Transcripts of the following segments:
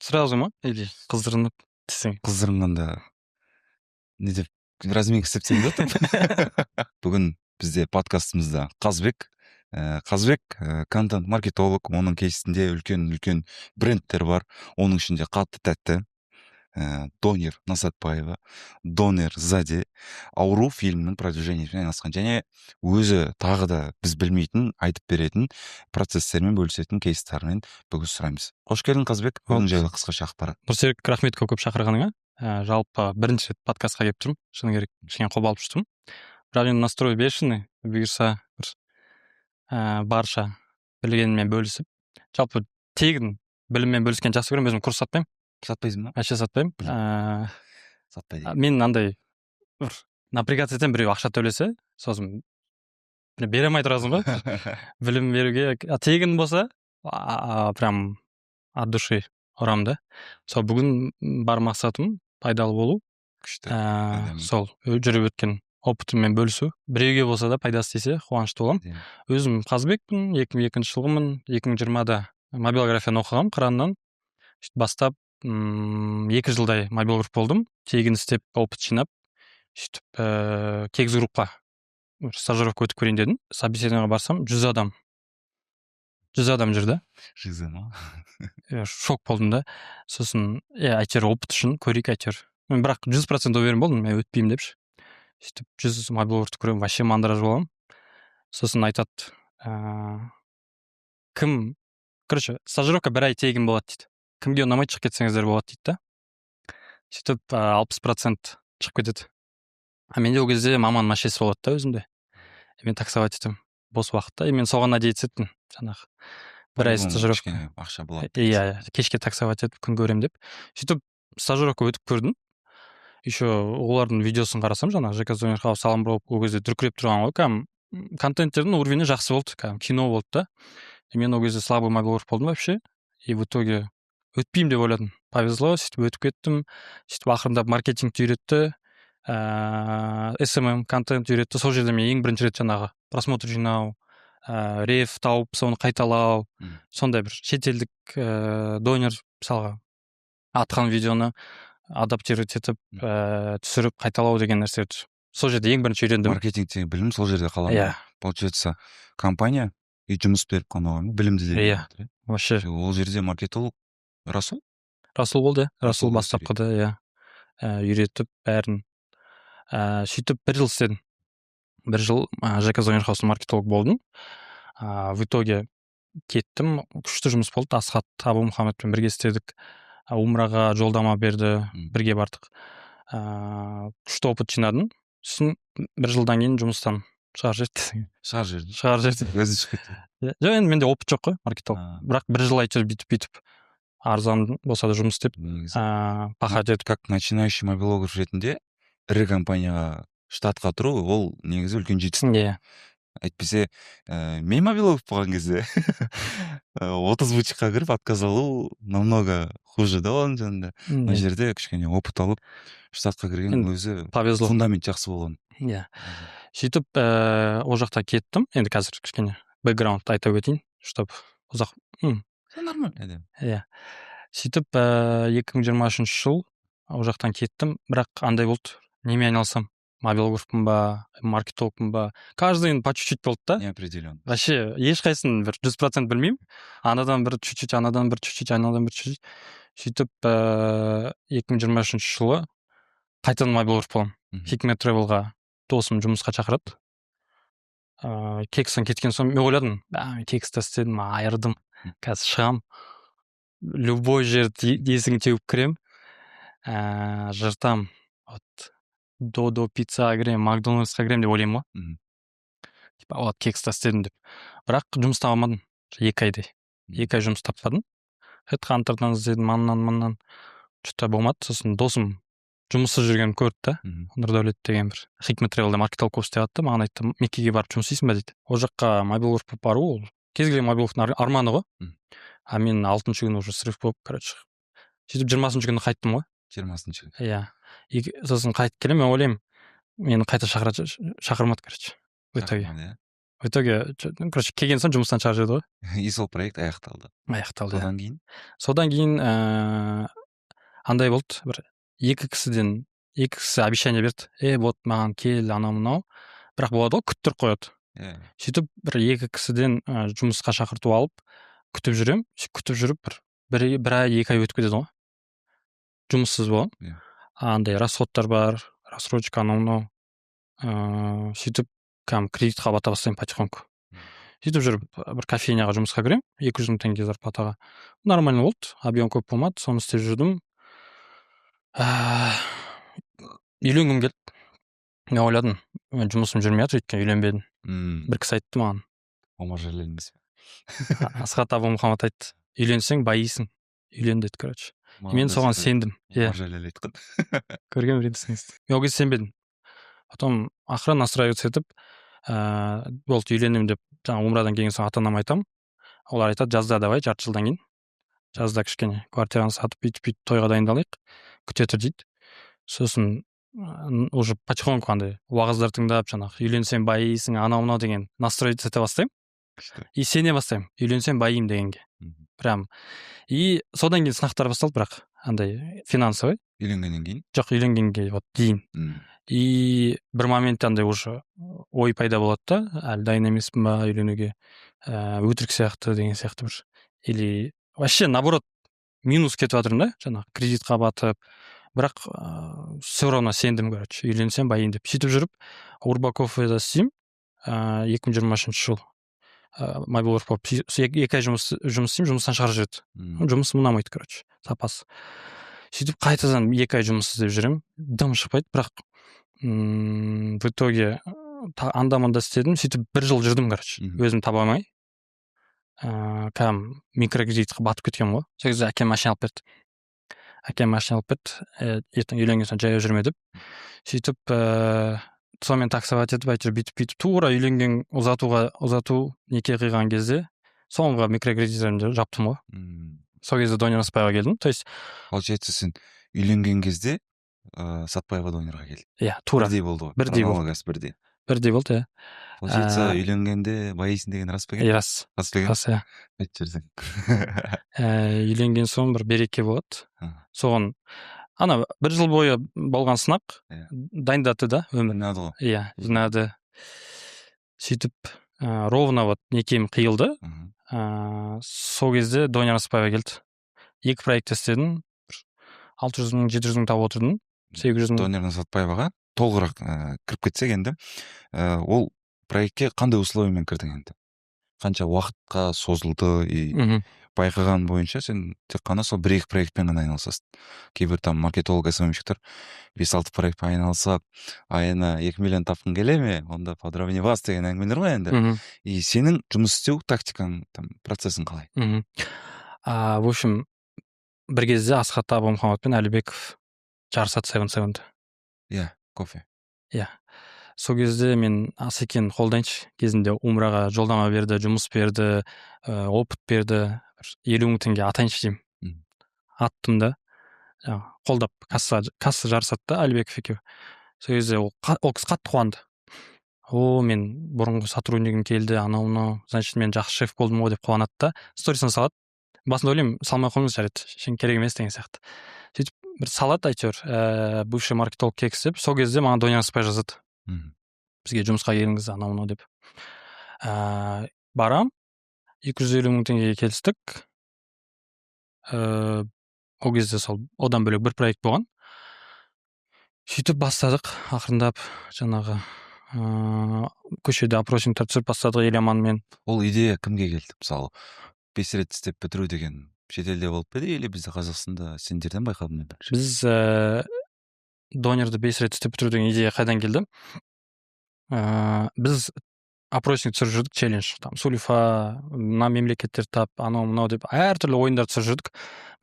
Сразу ма? Или қыздырынып десең? Қыздырынғанда не деп разминка істеп тастайын деп отырмын. Бүгін бізде подкастымызда Қазбек. Қазбек контент маркетолог, оның кейсінде үлкен брендтер бар. Оның ішінде қатты тәтті, Донер Насатбаева, Донер Заде, Ауру фильмінің продвижениесімен айналысқан, және өзі тағы да біз білмейтін, айтып беретін процесстермен бөлісетін кейстармен бүгін сұраймыз. Қош келдің, Қазбек. Өзің жайлы қысқаша ақпарат. Нұрсерік, рахмет көп шақырғаныңа. Жалпы бірінші рет подкастқа келіп тұрмын. Шыны керек, кішкене қобалып жүрмін. Бірақ енді настрой бешеный, бұйырса бір барша білгеніммен бөлісіп. Жалпы тегін біліммен бөліскен жақсы көремін. Өзім курс сатпаймын. Сатпайсың ба? Вообще сатпаймын. Сатпайды. Мен андай бір напрягаться етемін, біреу ақша төлесе, сосын бере алмай тұрасың ғой. Білім беруге тегін болса, прям от души ұрамын да. Сол бүгін бар мақсатым пайдалы болу. Күшті. Сол жүріп өткен опытыммен бөлісу. Біреуге болса да пайдасы тисе қуанышты боламын. Өзім Қазбекпін, 2002 жылғымын. 2020-да мобилографияны оқығам Қыраннан. Бастап 2 жылдай мобил групп болдым. Тегін істеп, опыт жинап, кегіз группқа стажировка өтіп көрейін дедім. Собеседованиеға барсам, 100 адам жүрді. Шок болдым да. Сосын, әйтеуір опыт үшін көрейік әйтеуір. Мен бірақ 100% уверен болдым, мен өтпеймін депші. 100 мобил группты көремін, вообще мандраж боламын. Сосын айтады, стажировка 1 ай тегін болады дейді. Кімге ұнамайды шығып кетсеңіздер болады дейді да. 60% шығып кетеді. Менде ол кезде маман машинасы болады да өзімде. Мен таксовать етемін бос уақытта. Мен соған надеяться еттім. Жаңағы 1 ай стажировка. Ақша болады. Кешке таксовать етіп күн көрем деп. Стажировка өтіп көрдім. Еще олардың видеосын қарасам, жаңағы ЖК Зонерхау салым болып, ол кезде дүркіреп тұрған ғой. Контенттердің уровені жақсы болды, кино болды да. Мен ол кезде слабый мобил групп болдым вообще. И в итоге өтпеймін деп ойладым. Повезло, өтіп кеттім. Ақырындап маркетингті үйретті. SMM контент үйретті. Сол жерде мен ең бірінші рет жаңағы просмотр жинау, реф тауып, соны қайталау, сондай бір шетелдік донер мысалға атқан видеоны адаптировать етіп, түсіріп қайталау деген нәрселерді сол жерде ең бірінші үйрендім. Маркетингтегі білім сол жерде қалады. Получается, компания и жұмыс беріп қана білімді де. Вообще. Ол жерде маркетолог Расул болды. Расул бастапқыда үйретіп бәрін. Сөйтіп 1 жыл істедім. 1 жыл ЖК Зонерхаустың маркетолог болдым. В итоге кеттім. Күшті жұмыс болды. Асхат Абу Мұхаммедпен бірге істедік. Умраға жолдама берді. Бірге бардық. Күшті опыт жинадым. Сосын 1 жылдан кейін жұмыстан шығарып жіберді. Өзі шығып кетті. Жоқ, енді менде опыт жоқ қой, маркетолог. Бірақ 1 жыл әйтеуір бүйтіп арзан болса да жұмыс істеп, пахать етіп. Как начинающий мобилограф ретінде ірі компанияға штатқа тұру, ол негізі үлкен жетістік. Әйтпесе, мен мобилограф болған кезде 30 бутикқа кіріп отказ алу намного хуже да оның жанында. Мына жерде кішкене опыт алып, штатқа кірген өзі фундамент жақсы болған. Сөйтіп, ол жақта кеттім. Енді қазір кішкене бэкграунд айта өтейін, чтоб ұзақ. Нормально. Сөйтіп, 2023 жыл ол жақтан кеттім, бірақ андай болды. Неме айналсам? Мобилографпын ба, маркетологпын ба? Каждый по чуть-чуть болды да? Неопределенно. Вообще, ешқайсысын бір 100% білмеймін. Анадан бір чуть-чуть, анадан бір чуть-чуть, анадан бір чуть-чуть. Сөйтіп, 2023 жылы қайтадан мобилограф боламын. Хикмет Travelға досым жұмысқа шақырады. Кекстен кеткен соң мен ойладым, мен кексті істедім, айырдым. Қазір шығам. Любой жерді есігін теуіп кірем. Жыртам. Додо пиццаға кірем, Макдональдсқа кірем деп ойлаймын ғой. Кексті істедім деп. Бірақ жұмыс таба алмадым. 2 айдай. 2 ай жұмыс таппадым. Headhunter'дан іздедім, маннан. Что-то болмады. Сосын досым жұмыссыз жүрген көрді да. Нұрдәулет деген бір Хикмет Travel'да маркетолог болып істеп жатты. Маған айтты, Меккеге барып жұмыс істейсің ба дейді. Ол жаққа мобилограф болып бару, ол кез келген мобилографтың арманы ғой. Мен 6-шы күні уже срыв болып, сөйтіп 20-шы күні қайттым ғой. 20-шы күні. Сосын қайтып келем, мен ойлаймын, мені қайта шақырмады, В итоге. в итоге короче келген соң жұмыстан шығарып жіберді ғой. И сол проект аяқталды. Аяқталды. Содан кейін Андай болды, бір екі кісі обещание берді, вот маған кел анау мынау, бірақ болады ғой күттіріп қояды. Сөйтіп бір екі кісіден жұмысқа шақырту алып күтіп жүріп бір ай 2 ай өтіп кетеді ғой, жұмыссыз болған. Андай расходтар бар, рассрочка анау мынау, сөйтіп кредитқа бата бастаймын потихоньку. Сөйтіп жүріп бір кофейняға жұмысқа кіремін, 200 мың теңге зарплатаға. Нормально болды, объем көп болмады, соны істеп жүрдім. Үйленгім келді. Мен ойладым, жұмысым жүрмей жатыр, өйткені үйленбедім. Бір кісі айтты маған. Омаржел емес. Асхат Абумухаммад айтты, үйленсең байисың. Үйлен деді, короче. Мен соған сендім. Омаржел айтқан. Көрген біріншісіңіз. Мен ол кезде сенбедім. Потом ақыры настраиваться етіп, болды үйленемін деп, жаңа умрадан келген соң ата-анама айтамын. Олар айтады, жазда давай, жарты жылдан кейін. Жазда кішкене квартираны сатып, бүйтіп тойға дайындалайық, күте тұр дейді. Сосын уже потихоньку андай уағыздар тыңдап, жаңағы үйленсем байисың, анау мынау деген настроиться ете бастаймын. И сене бастаймын, үйленсем байимын дегенге. Прям. И содан кейін сынақтар басталды, бірақ андай финансовый. Үйленгеннен кейін? Жоқ, үйленгенге вот дейін. И бір моментте андай уже ой пайда болады да, әлі дайын емеспін ба үйленуге, өтірік сияқты деген сияқты бір. Или вообще наоборот минус кетіп жатырмын да, жаңағы кредитқа батып, бірақ все равно сендім, короче, үйленсем байын деп. Сөйтіп жүріп, Урбакофеда істеймін, 2023 жыл. Мобил Урбакоф 2 ай жұмыс істеймін, жұмыстан шығарып жіберді. Жұмысым ұнамайды, короче, сапасы. Сөйтіп қайтадан 2 ай жұмыс істеп жүремін, дым шықпайды, бірақ в итоге анда-мында істедім, сөйтіп 1 жыл жүрдім, короче, өзім таба алмай. Микрокредитқа батып кеткен ғой. Сол кезде әкем машина алып берді. Ертең үйленген соң жаяу жүрме деп. Сөйтіп сонымен таксовать етіп, бүйтіп тура үйленген ұзату неке қиған кезде соңғы микрокредиттерімді жаптым ғой. Сол кезде Донер Аспаевға келдім. То есть получается сен үйленген кезде Сатпаева Донерға келдің. Иә, тура. Бірдей болды ғой. Бірдей болды, иә. Получается, үйленгенде байисың деген рас па екен? Рас. Рас па екен? Рас, иә. Айтып жіберсең. Үйленген соң бір береке болады. Соған ана 1 жыл бойы болған сынақ дайындатты да өмір. Жинады ғой. Иә, жинады. Сөйтіп ровно вот некем қиылды. Сол кезде Донер Аспаева келді. 2 проект істедім. 600 мың, 700 мың тауып отырдым. 800 мың. Донер Сатпаеваға толығырақ кіріп кетсек енді, ол проектке қандай условиямен кірдің енді? Қанша уақытқа созылды и байқаған бойынша сен тек қана сол 1-2 проектпен ғана айналысасың. Кейбір там маркетолог СММщиктер 5-6 проектпен айналысып, айына 2 миллион тапқың келе ме? Онда подробнее вас деген әңгімелер ғой енді. И сенің жұмыс істеу тактикаң, там процессің қалай? В общем, бір кезде Асхат Абумухаммад пен Әлібеков жарысады 7-7-ді. Иә, кофе. Иә. Сол кезде мен Асекен қолдайыншы кезінде умраға жолдама берді, жұмыс берді, опыт берді, 50 мың теңге атайыншы деймін. Аттым да, қолдап касса жарысады да Әлібеков екеуі. Сол кезде ол кісі қатты қуанды. Мен бұрынғы сотруднигім келді, анау, значит, мен жақсы шеф болдым ғой деп қуанады да, сторисына салады. Басында ойлаймын, салмай қойыңыз жарайды, шын керек емес деген сияқты. Сөйтіп бір салады, әйтеуір, бывший маркетолог кексіп, сол кезде маған Донер Аспаев жазады. Бізге жұмысқа келіңіз, анау деп. Барам, 250 мың теңгеге келістік. Ол кезде сол одан бөлек бір проект болған. Сөйтіп бастадық, ақырындап жаңағы көшеде опросниктер түсіріп бастадық Еламанмен. Ол идея кімге келді? Мысалы, 5 рет істеп бітіру деген шетелде болып па еді, или бізде Қазақстанда сендерден байқадым мен? Біз Донерді 5 рет істеп бітіру деген идея қайдан келді? Біз опросник түсіріп жүрдік, челлендж. Сулифа, мына мемлекеттер тап, анау мынау деп әртүрлі ойындар түсіріп жүрдік.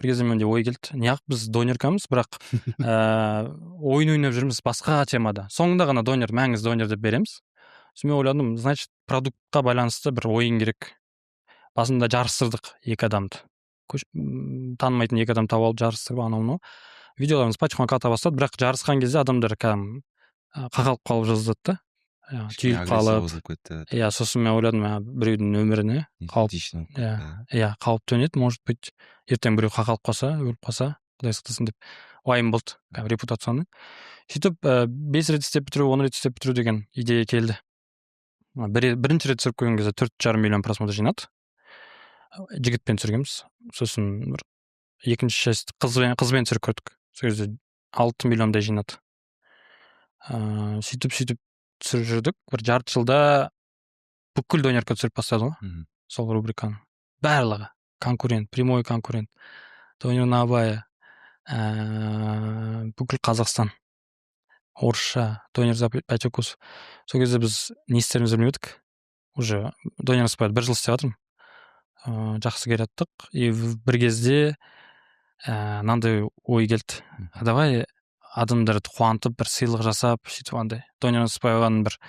Бір кезде менде ой келді, неғып біз донеркамыз, бірақ ойын ойнап жүрміз басқа темада. Соңында ғана мәңіз донер деп береміз. Мен ойладым, значит, продуктқа байланысты бір ойын керек. Басында жарыстырдық 2 адамды. Танымайтын 2 адам тауып алып жарыстырып, анау. Видеоларымыз потихоньку ата бастады, бірақ жарысқан кезде адамдар қақалып қалып жаздады да. түйіліп қалып, кетті. сосын мен ойладым, біреудің өміріне қауіп төнеді, может быть, ертең біреу қақалып қалса, өліп қалса, құдай сақтасын деп уайым болды, репутацияны. Сөйтіп 5 рет істеп бітіру, 10 рет істеп бітіру деген идея келді. Бірінші рет түсіріп көрген кезде 4,5 миллион просмотр жинады. Жігітпен түсіргенбіз. Сосын екінші часть қызбен түсіріп көрдік. Сол кезде 6 миллиондай жинады. Сөйтіп түсіріп жүрдік. Бір жарты жылда бүкіл донерка түсіріп бастады ғой. Сол рубриканы. Барлығы. Конкурент, прямой конкурент. Донер на Абая. Бүкіл Қазақстан. Орысша, донер за 5 укусов. Сол кезде біз не істерімізді білмедік. Уже донер аспайды 1 жыл істеп жатырмын. Жақсы келаттық. И бір кезде мынандай ой келді. Давай адамдарды қуантып, бір сыйлық жасап, сөйтіп андай донер аспайған бір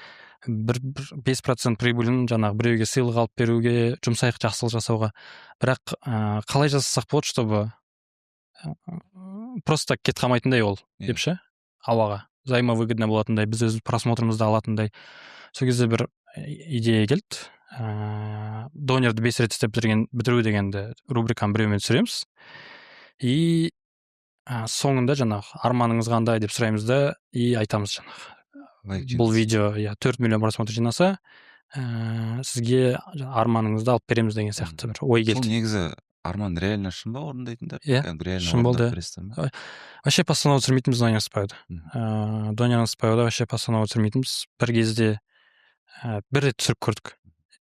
5% прибылін жаңағы біреуге сыйлық алып беруге, жұмсайық, жақсылық жасауға. Бірақ қалай жасасақ болады, чтобы просто кет қалмайтындай ол, деп ше, ауаға взаимовыгодно болатындай, біз өз просмотрымызды алатындай. Сол кезде бір идея келді. Донерді 5 рет істеп бітіру дегенді рубриканы біреумен түсіреміз. И соңында жаңағы арманыңыз қандай деп сұраймыз да, и айтамыз жаңағы. Бұл видео 4 миллион просмотр жинаса, сізге арманыңызды алып береміз деген сияқты бір ой келді. Сол негізі арман реально шын ба орындайтындар? Шын болды. Вообще постанова түсірмейтінбіз донер аспайды. Донер аспайда вообще постанова түсірмейтінбіз. Бір кезде бір рет түсіріп көрдік.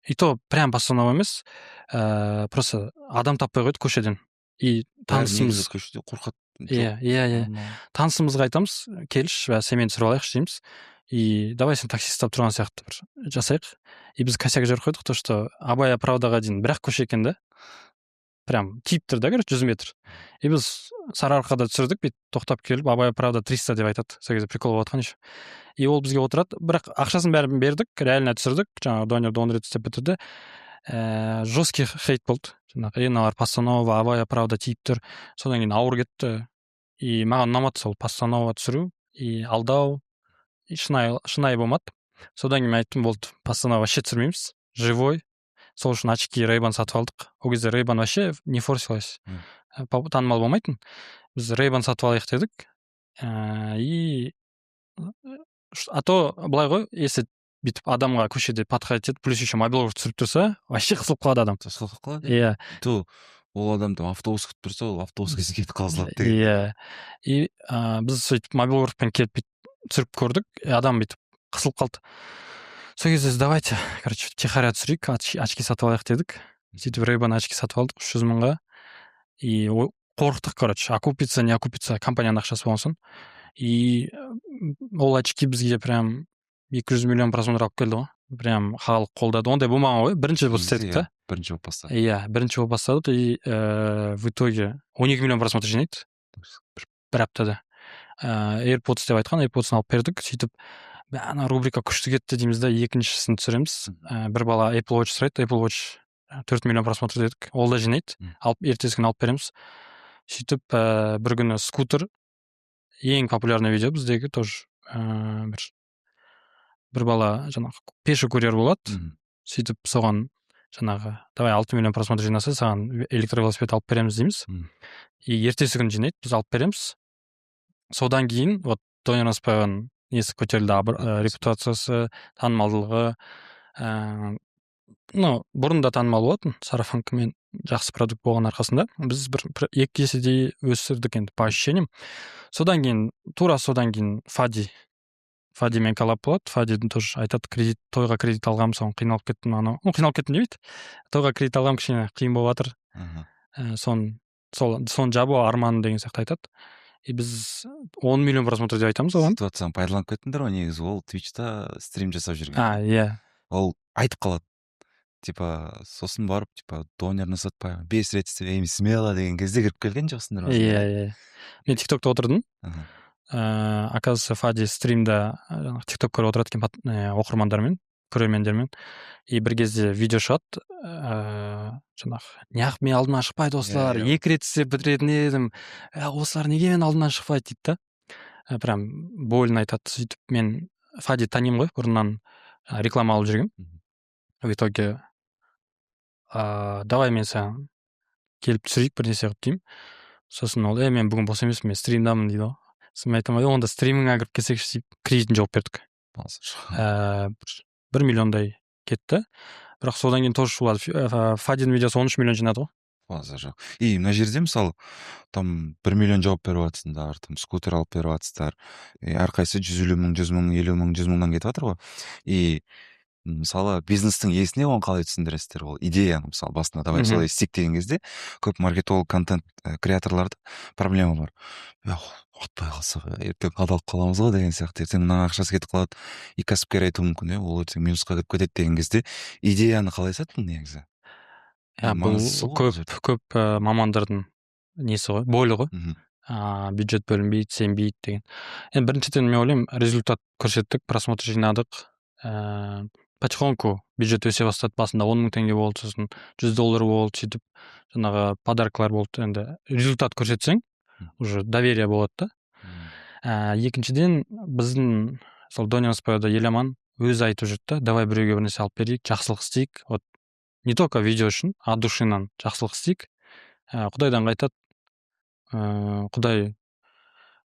И то прям постанова емес, просто адам таппай қойды көшеден. И танысымыз көшеде қорқады. Танысымызға айтамыз, келші, сенімен түсіріп алайықшы дейміз. И давай сен такси ұстап тұрған сияқты бір жасайық. И біз косяк жүріп қойдық, то что Абай оправдаға дейін бірақ көше екен да. Прям тиіп тұр да, 100 метр. И біз Сарыарқада түсірдік, бет тоқтап келіп, Абай оправда 300 деп айтады. Сол кезде прикол болатқан еще. И ол бізге отырады, бірақ ақшасын бәрін бердік, реально түсірдік, жаңағы донерді 10 рет істеп бітірді. Жесткий хейт болды. Жаңағы еналар постанова, Абай оправда тиіп тұр. Содан кейін ауыр кетті. И маған ұнамады сол постанова түсіру, и алдау, и шынайы болмады. Содан кейін мен айттым, болды, постанова вообще түсірмейміз, живой. Сол үшін очки Ray-Ban сатып алдық. Ол кезде Ray-Ban вообще не форсилась. Танымал болмайтын. Біз Ray-Ban сатып алайық дедік. И а то былай ғой, если бүйтіп адамға көшеде подходить етіп, плюс еще мобиловка түсіріп тұрса, вообще қысылып қалады адам. Қысылып қалады? То ол адам там автобус күтіп тұрса, ол автобус кезі кетіп қалады деген. И біз сөйтіп мобиловкамен келіп түсіріп көрдік, адам бүйтіп қысылып қалды. Сол кезде давайте, короче, тихоря түсірейік, очки сатып алайық дедік. Сөйтіп Ray-Ban очки сатып алдық 300 мыңға. И қорықтық, короче, окупиться, не окупиться, компанияның ақшасы болсын. И ол очки бізге прям 200 миллион просмотр алып келді ғой. Прям халық қолдады. Ондай болмаған ғой. Бірінші болып істедік та. Бірінші болып бастадық. Бірінші болып бастадық. И в итоге 12 миллион просмотр жинайды. Бір аптада. AirPods деп айтқан, AirPods'ын алып бердік. Сөйтіп ана рубрика күшті кетті дейміз да, екіншісін түсіреміз. Бір бала Apple Watch сұрайды, Apple Watch 4 миллион просмотр дедік. Ол да жинайды. Ертесі күні алып береміз. Сөйтіп бір күні скутер, ең популярный видео біздегі тоже бір бала жаңағы пеші курьер болады. Сөйтіп соған жаңағы давай 6 миллион просмотр жинаса, саған электровелосипед алып береміз дейміз. И ертесі күні жинайды, біз алып береміз. Содан кейін вот донер аспайған несі көтерілді, репутациясы, танымалдылығы. Бұрын да танымал болатын, сарафанкамен жақсы продукт болған арқасында. Біз бір 2 еседей өсірдік енді по ощущениям. Содан кейін Фадимен коллаб болады. Фадидің тоже айтады, тойға кредит алғам, соң қиналып кеттім. Қиналып кеттім демейді. Тойға кредит алғам, кішкене қиын болып жатыр. Соны жабу арманы деген сияқты айтады. И біз 10 миллион просмотр деп айтамыз оған. Ситуацияны пайдаланып кеттіңдер ғой, негізі ол Twitch'та стрим жасап жүрген. Ол айтып қалады. Типа, сосын барып, донерны сатпай, 5 рет істеп, смело деген кезде кіріп келген жоқсыңдар. Мен TikTok'та отырдым. Оказывается, Фади стримда TikTok көріп отырады екен оқырмандармен, көрермендермен. И бір кезде видео шығады, жаңағы, неғып мен алдымнан шықпайды осылар, 2 рет істеп бітіретін едім, осылар неге мен алдымнан шықпайды дейді да. Прям больно айтады. Сөйтіп мен Фади танимын ғой бұрыннан, реклама алып жүргем. В итоге давай мен саған келіп түсірейік бір нәрсе қылып деймін. Сосын ол мен бүгін бос емеспін, мен стримдамын дейді ғой. Сосын мен айтамын, онда стриміңе кіріп келсекші деп кредитін жауып бердік. 1 миллиондай кетті. Бірақ содан кейін тоже Фадин видеосы 13 миллион жинады ғой. Фаза жоқ. И мына жерде мысалы там 1 миллион жауап беріп жатсыңдар, там скутер алып беріп жатсыздар. Әрқайсысы 150 мың, 100 мың, 50 мың, 100 мыңнан кетіп жатыр ғой. И мысалы бизнестің иесіне оны қалай түсіндіресіздер? Ол идеяны мысалы басында давай солай істейік деген кезде көп маркетолог, контент креаторларда проблема бар. Ұтпай қалсақ, ертең қадалып қаламыз ғой деген сияқты. Ертең мына ақшасы кетіп қалады. И кәсіпкер айтуы мүмкін, ол ертең минусқа кіріп кетеді деген кезде идеяны қалай саттың негізі? Бұл көп мамандардың несі ғой, бойлы ғой. Бюджет бөлінбейді, сенбейді деген. Енді біріншіден мен ойлаймын, результат көрсеттік, просмотр жинадық. Потихоньку бюджет өсе бастады. Басында 10 мың теңге болды, сосын $100 болды, сөйтіп жаңағы подаркалар болды. Енді результат көрсетсең, уже доверие болады да. Екіншіден біздің сол Донерспайда Еламан өзі айтып жүрді, давай біреуге бір нәрсе алып берейік, жақсылық істейік. Вот не только видео үшін, от душинан жақсылық істейік. Құдайдан қайтады. Құдай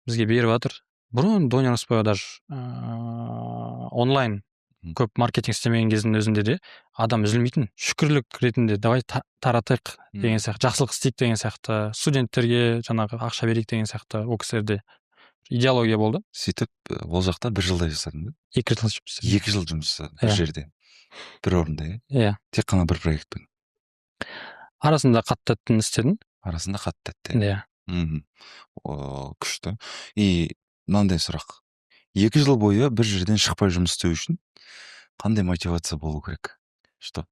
бізге беріп жатыр. Бұрын Донерспайда даже онлайн көп маркетинг істемеген кездің өзінде де адам үзілмейтін, шүкірлік ретінде давай таратайық деген сияқты, жақсылық істейік деген сияқты, студенттерге жаңағы ақша берейік деген сияқты ол кісілерде идеология болды. Сөйтіп ол жақта 1 жылдай жасадың ба? 2 жыл жұмыс істедім. 2 жыл жұмыс жасадың бір жерде, бір орында, иә? Тек қана бір проектпен. Арасында қатты тәттіні істедім. Арасында қатты тәтті. Иә. Күшті. И мынандай сұрақ. 2 жыл бойы бір жерден шықпай жұмыс істеу үшін қандай мотивация болу керек? Что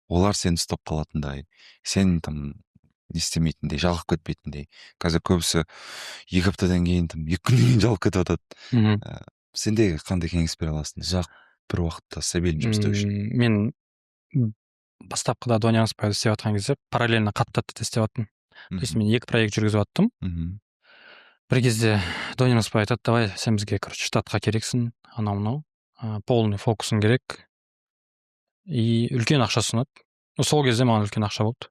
олар сені ұстап қалатындай, сен там не істемейтіндей, жалығып кетпейтіндей. Қазір көбісі 2 аптадан кейін, 2 күннен кейін жалығып кетіп жатады. Сенде қандай кеңес бере аласың? Ұзақ бір уақытта стабильно жұмыс істеу үшін. Мен бастапқыда Донерспайда істеп жатқан кезде параллельно қатты істеп жаттым. То есть мен 2 проект жүргізіп жаттым. Бір кезде Донерспай айтады, давай сен бізге штатқа керексің, анау-мынау, полный фокусың керек. И үлкен ақша ұсынады. Сол кезде маған үлкен ақша болды.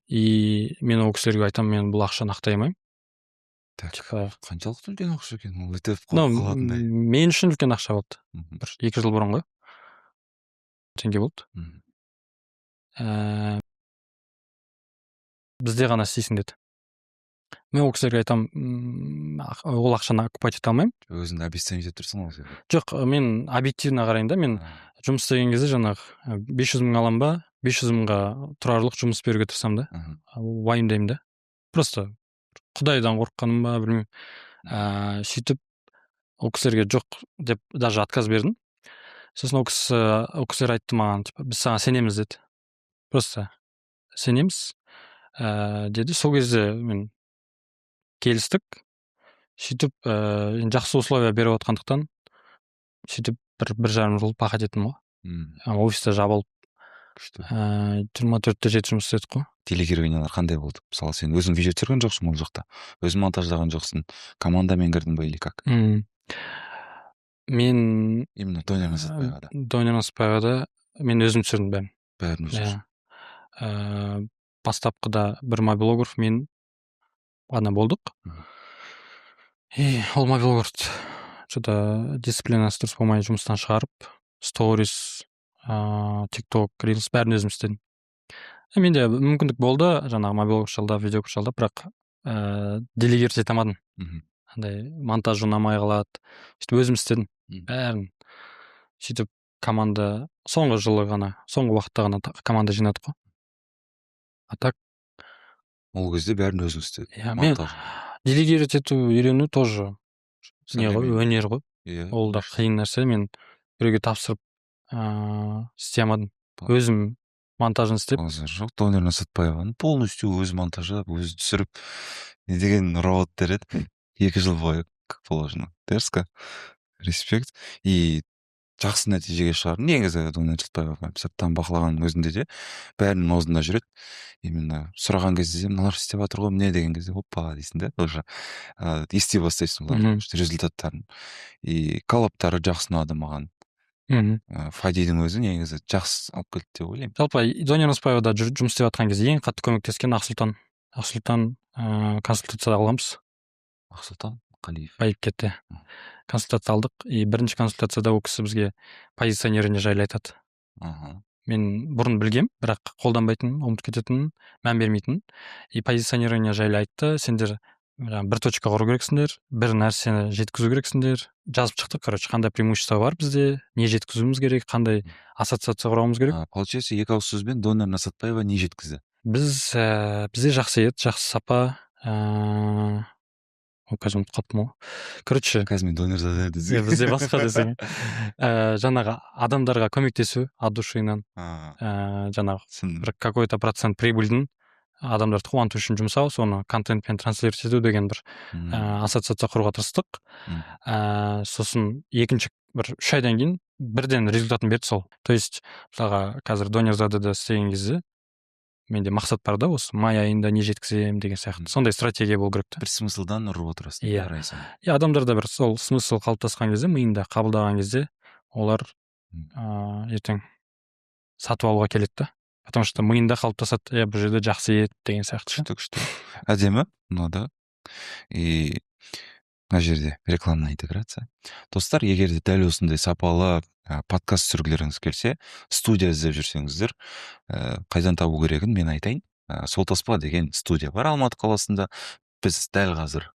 И мен ол кісілерге айтамын, мен бұл ақшаны ақтай алмаймын. Қаншалықты үлкен ақша екен? Ол өтіп қалатындай. Мен үшін үлкен ақша болды. Бір 2 жыл бұрынғы теңге болды. Бізде ғана істейсің деді. Мен ол кісілерге айтамын, ол ақшаны окупать ете алмаймын. Өзіңді обесценить етіп тұрсың ол жерде. Жоқ, мен объективно қарайын да, мен жұмыс істеген кезде жаңағы 500 мың аламын ба, 500 мыңға тұрарлық жұмыс беруге тырысамын да. Уайымдаймын да. Просто Құдайдан қорыққаным ба, білмеймін. Сөйтіп ол кісілерге жоқ деп даже отказ бердім. Сосын ол кісілер айтты маған, біз саған сенеміз деді. Просто сенеміз деді. Сол кезде мен келістік. Сөйтіп жақсы условия беріп отқандықтан сөйтіп 1,5 жыл пахать еттім ғой. Офиста жабылып 24-те 7 жұмыс істедік қой. Телегированиялар қандай болды? Мысалы сен өзің видео түсірген жоқсың ол жақта, өзің монтаждаған жоқсың, командамен кірдің ба или как? Мен именно Донерспайда мен өзім түсірдім бәрін өзің. Бастапқыда бір мобилограф мен ғана болдық. И ол мобилограф что-то дисциплинасы дұрыс болмай жұмыстан шығарып, сторис, TikTok, Reels бәрін өзім істедім. Менде мүмкіндік болды, жаңағы мобилограф жалдап, видео жалдап, бірақ делегировать ете алмадым. Андай монтаж ұнамай қалады. Сөйтіп өзім істедім бәрін. Сөйтіп команда соңғы уақытта ғана команда жинадық қой. А так ол кезде бәрін өзің істедің. Мен делегировать ету үйрену тоже не ғой, өнер ғой. Ол да қиын нәрсе. Мен біреуге тапсырып істей алмадым. Өзім монтажын істеп. Жоқ, донерно сатпай қалған. Полностью өз монтаждап, өз түсіріп, не деген робот еді. 2 жыл бойы, как положено. Дерзко. Респект. И жақсы нәтижеге шығарды. Негізі Донер Сатпаева сырттан бақылағанның өзінде де бәрінің аузында жүреді. Именно сұраған кезде мыналар істеп жатыр ғой міне деген кезде опа дейсің да, уже ести бастайсың олардың результаттарын. И коллабтары жақсы ұнады маған. Фадидің өзі негізі жақсы алып келді деп ойлаймын. Жалпы Донер Оспаевада жұмыс істеп жатқан кезде ең қатты көмектескен Ақсұлтан консультацияда алғанбыз. Ақсұлтан Қалиев байып кетті. Консультация алдық, и бірінші консультацияда ол кісі бізге позиционирование жайлы айтады. Мен бұрын білгем, бірақ қолданбайтын, ұмытып кететін, мән бермейтін. И позиционирование жайлы айтты. Сендер бір точка құру керексіңдер, бір нәрсені жеткізу керексіңдер. Жазып шықтық, короче, қандай преимущество бар бізде, не жеткізуіміз керек, қандай ассоциация құруымыз керек. Получается, екі ауыз сөзбен Донер Сатпаева не жеткізді? Бізде жақсы ет, жақсы сапа, қазір ұмытып қалыппын ғой. Короче, қазір мен Донер десең. Бізде басқа десең. Жаңағы адамдарға көмектесу от душинан. Жаңағы бір какой-то процент прибыльдің адамдарды қуанту үшін жұмсау, соны контентпен транслировать ету деген бір ассоциация құруға тырыстық. Сосын екінші бір 3 айдан кейін бірден результатын берді сол. То есть, мысалға қазір Донерзадада істеген кезде менде мақсат бар да, осы май айында не жеткіземін деген сияқты. Сондай стратегия болу керек. Бір смыслдан ұрып отырасың. Иә, адамдарда бір сол смысл қалыптасқан кезде, миында қабылдаған кезде, олар ертең сатып алуға келеді да. Потому что миында қалыптасады, бұл жерде жақсы ет деген сияқты. Күшті. Әдемі, ұнады. И мына жерде рекламная интеграция. Достар, егер де дәл осындай сапалы подкаст түсіргілеріңіз келсе, студия іздеп жүрсеңіздер, қайдан табу керегін мен айтайын. Сол таспа деген студия бар Алматы қаласында. Біз дәл қазір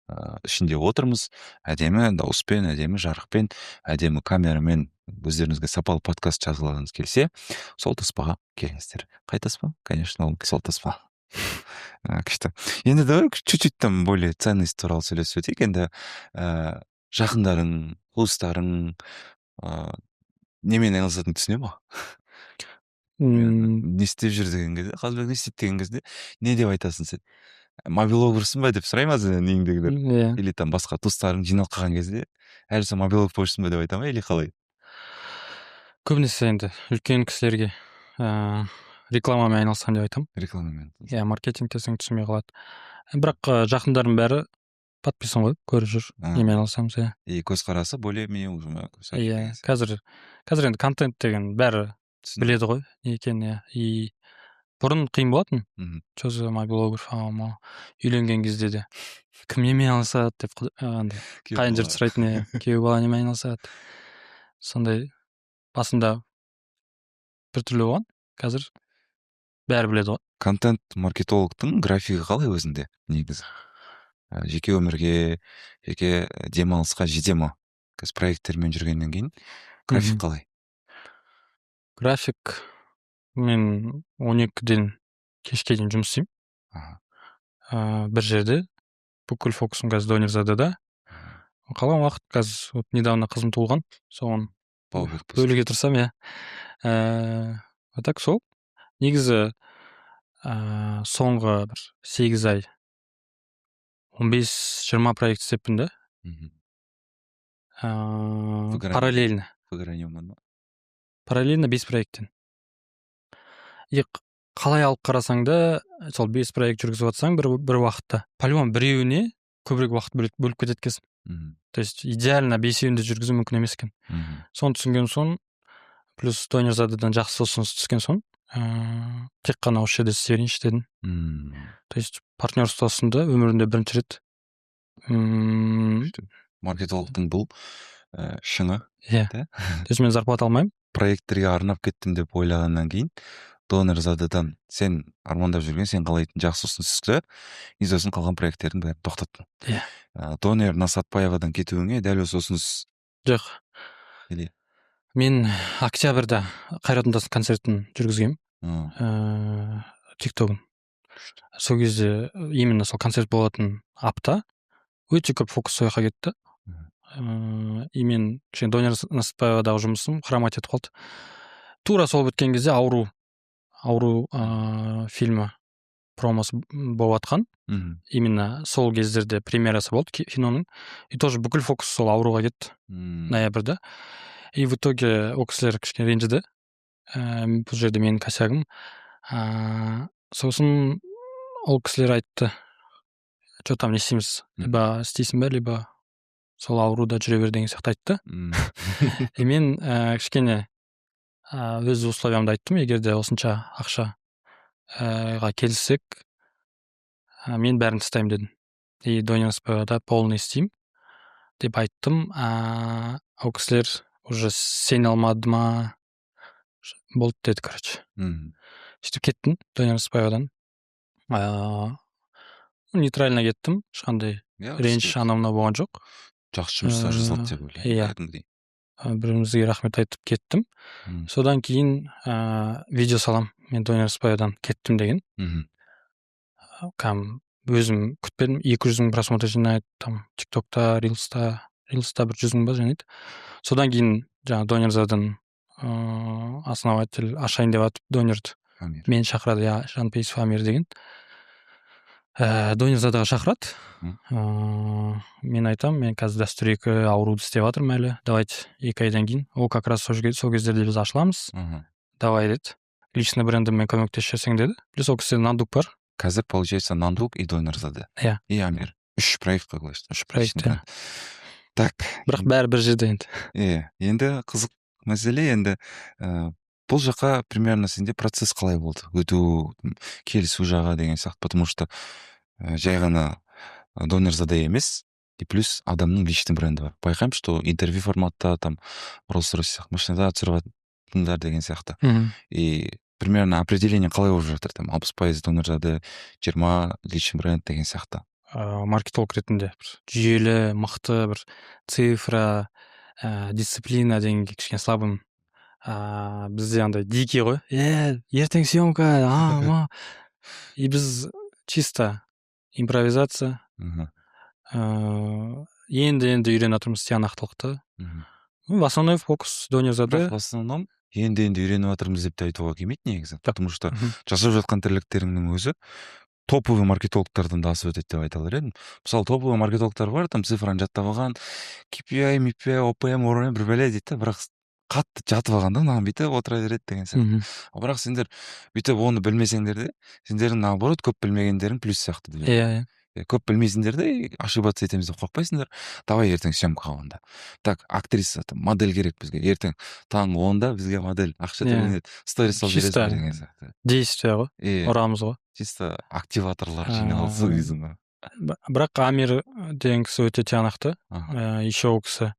ішінде отырмыз. Әдемі дауыспен, әдемі жарықпен, әдемі камерамен өздеріңізге сапалы подкаст жазғыларыңыз келсе, сол таспаға келіңіздер. Қай таспа? Конечно, ол сол таспа. Күшті. Енді давай чуть-чуть там более ценность туралы сөйлесіп өтейік. Енді жақындарың, туыстарың немен айналысатынын түсіне ма? Не істеп жүр деген кезде, қазір не істейді деген кезде, не деп айтасың сен? Мобилогерсің ба деп сұраймын аз неңдегілер. Или там басқа туыстарың жиналып қалған кезде, әлі сен мобилог болшысың ба деп айта ма, или қалай? Көбінесе енді үлкен кісілерге рекламамен айналысқан деп айтамын. Рекламамен. Иә, маркетинг десең түсінбей қалады. Бірақ жақындарым бәрі подписан ғой, көріп жүр. Немен айналысамыз, иә. И көзқарасы более-менее уже. Иә, қазір енді контент деген бәрі біледі ғой, не екенін, иә. И бұрын қиын болатын. Что за мобилогер falan, үйленген кезде де кім немен айналысады деп қайын жұрт сұрайтын, күйеу бала немен айналысады. Сондай басында біртүрлі болған. Қазір бәрі біледі ғой. Контент маркетологтың графигі қалай өзінде негізі? Жеке өмірге, жеке демалысқа жете ма? Қазір проекттермен жүргеннен кейін график қалай? График мен 12-ден кешке дейін жұмыс істеймін. Бір жерде бүкіл фокусым қазір Донерзадада. Қалған уақыт қазір недавно қызым туылған, соған бөлуге тырысамын, иә. Так сол. Негізі соңғы бір 8 ай 15-20 проект істеппін да. Параллельно. Параллельно 5 проекттен. Қалай алып қарасаң да, сол 5 проект жүргізіп жатсаң бір уақытта, по-любому біреуіне көбірек уақыт бөліп кетеді екенсің. То есть идеально 5-еуінде жүргізу мүмкін емес екен. Соны түсінген соң, плюс Донерзададан жақсы ұсыныс түскен соң, тек қана осы жерде істей берейінші дедім. То есть партнерствосында өмірінде бірінші рет. Маркетологтың бұл шыңы. Иә. То есть мен зарплата алмаймын. Проекттерге арнап кеттім деп ойлағаннан кейін, Донерзададан сен армандап жүрген, сен қалайтын жақсы ұсыныс түсті, и сосын қалған проекттердің бәрін тоқтаттың. Иә. Донер Сатпаевадан кетуіңе дәл осы ұсыныс? Жоқ. Мен октябрьда Қайрат Нұртастың концертін жүргізгем. TikTok'ын. Сол кезде именно сол концерт болатын апта өте көп фокус сол жаққа кетті. И мен Донер Сатпаевадағы жұмысым хромать етіп қалды. Тура сол біткен кезде ауру фильмі промосы болып атқан. Именно сол кездерде премьерасы болды киноның. И тоже бүкіл фокус сол ауруға кетті. Ноябрьда. и в итоге ол кісілер кішкене ренжіді. Бұл жерде менің косягым. Сосын ол кісілер айтты, что там не істейміз, либо істейсің бе, либо сол ауруда жүре бер деген сияқты айтты. И мен кішкене өз условиямды айттым, егер де осынша ақшаға келіссек, мен бәрін тастаймын дедім. И донерспада полный істеймін деп айттым. Ол кісілер уже сене алмады ма, болды деді, короче. Сөйтіп кеттім донерспадан. Нейтрально кеттім, ешқандай реніш анау-мынау болған жоқ. Жақсы жұмыстар жасалды деп ойлаймын. Иә. Бірімізге рахмет айтып кеттім. Содан кейін видео салам, мен донерспадан кеттім деген. Өзім күтпедім, 200 мың просмотр жинайды, там тиктокта, рилста бір 100 мың ба жинайды. Содан кейін жаңа донерзадан основатель ашайын деп атып донерді мен шақырады, я Жанпейісов Амир деген. Донерзадаға шақырады. Мен айтам, мен қазір дәстүр 2 ауруды істеп жатырмын әлі, давайте 2 айдан кейін, ол как раз сол кездерде біз ашыламыз, давай деді, личный брендіммен көмектесіп жіберсең деді. Плюс ол кісіде Нандук бар. Қазір получается Нандук и донерзада. Иә. И Амир. 3 проектқа қойсың. 3 проект. Так. Бірақ бәрі бір жерде енді. Енді қызық мәселе, енді бұл жаққа примерно сенде процесс қалай болды? Өту, келісу жағы деген сияқты, потому что жай ғана донерзада емес, и плюс адамның личный бренді бар. Байқаймын, что интервью форматта, там, Rolls-Royce сияқты машинада түсіріватындар деген сияқты. И примерно определение қалай болып жатыр? Там 60% донерзада, 20 личный бренд деген сияқты. Маркетолог ретінде жүйелі, мықты бір цифра, дисциплина дегенге кішкене слабым. Бізде андай дикий ғой. Ертең съемка, и біз чисто импровизация. Енді үйреніп жатырмыз тиянақтылықты. В основной фокус донерзада. В основном енді үйреніп жатырмыз деп те айтуға келмейді негізі. Потому что жасап жатқан тірліктеріңнің өзі топовый маркетологтардан да асып өтеді деп айта алар едім. Мысалы, топовый маркетологтар бар, там цифраны жаттап алған, KPI, MPI, OPM, ORM бір бәле дейді, бірақ қатты жатып алғанда мынаған бүйтіп отыра береді деген сияқты. Бірақ сендер бүйтіп оны білмесеңдер де, сендердің наоборот көп білмегендерің плюс сияқты. Иә. Көп білмейсіңдер де, ошибаться етеміз деп қорықпайсыңдар. Давай ертең съемкаға онда. Так, актриса, модель керек бізге. Ертең таңғы 10-да бізге модель ақша төленеді. Сторис салып бересіңдер деген сияқты. Действие ғой, ұрамыз ғой. Чисто активаторлар жиналысы дейсің. Бірақ Амир деген кісі өте тиянақты. Еще ол кісі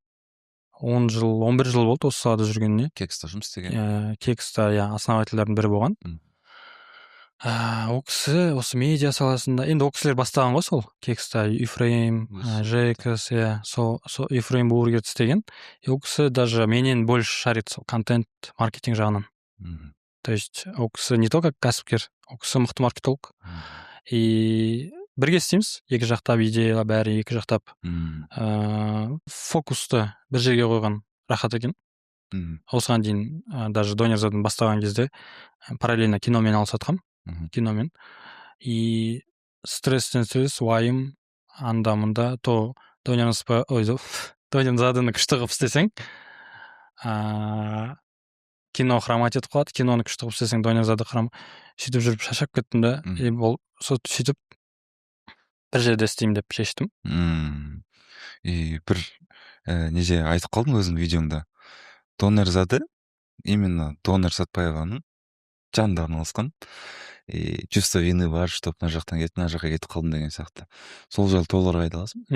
11 жыл болды осы салада жүргеніне. Кекста жұмыс істеген. Кекста, основательдердің бірі болған. Ол кісі осы медиа саласында, енді ол кісілер бастаған ғой сол Кекста, Ефрейм, Жекс, сол Ефрейм Бургер істеген. Ол кісі даже менен больше шарит сол контент, маркетинг жағынан. То есть ол кісі не только кәсіпкер, ол кісі мықты маркетолог. И бірге істейміз, екі жақтап идея бәрі екі жақтап. Фокусты бір жерге қойған рахат екен. Осыған дейін даже донерзадан бастаған кезде параллельно киномен алысатқам. Киномен. И стресстен стресс, уайым, анда-мында, то донерзаданы күшті қылып істесең, кино хромать етіп қалады, киноны күшті қылып істесең, донерзады сөйтіп жүріп шашап кеттім да, и бұл сөйтіп бір жерде істеймін деп шештім. И бір неже айтып қалдың өзің видеоңда. Донерзады, именно Донер Сатпаеваның жанында орналасқан. И чувство вины бар, что мына жақтан кетіп, мына жаққа кетіп қалдым деген сияқты. Сол жайлы толығырақ айта аласың?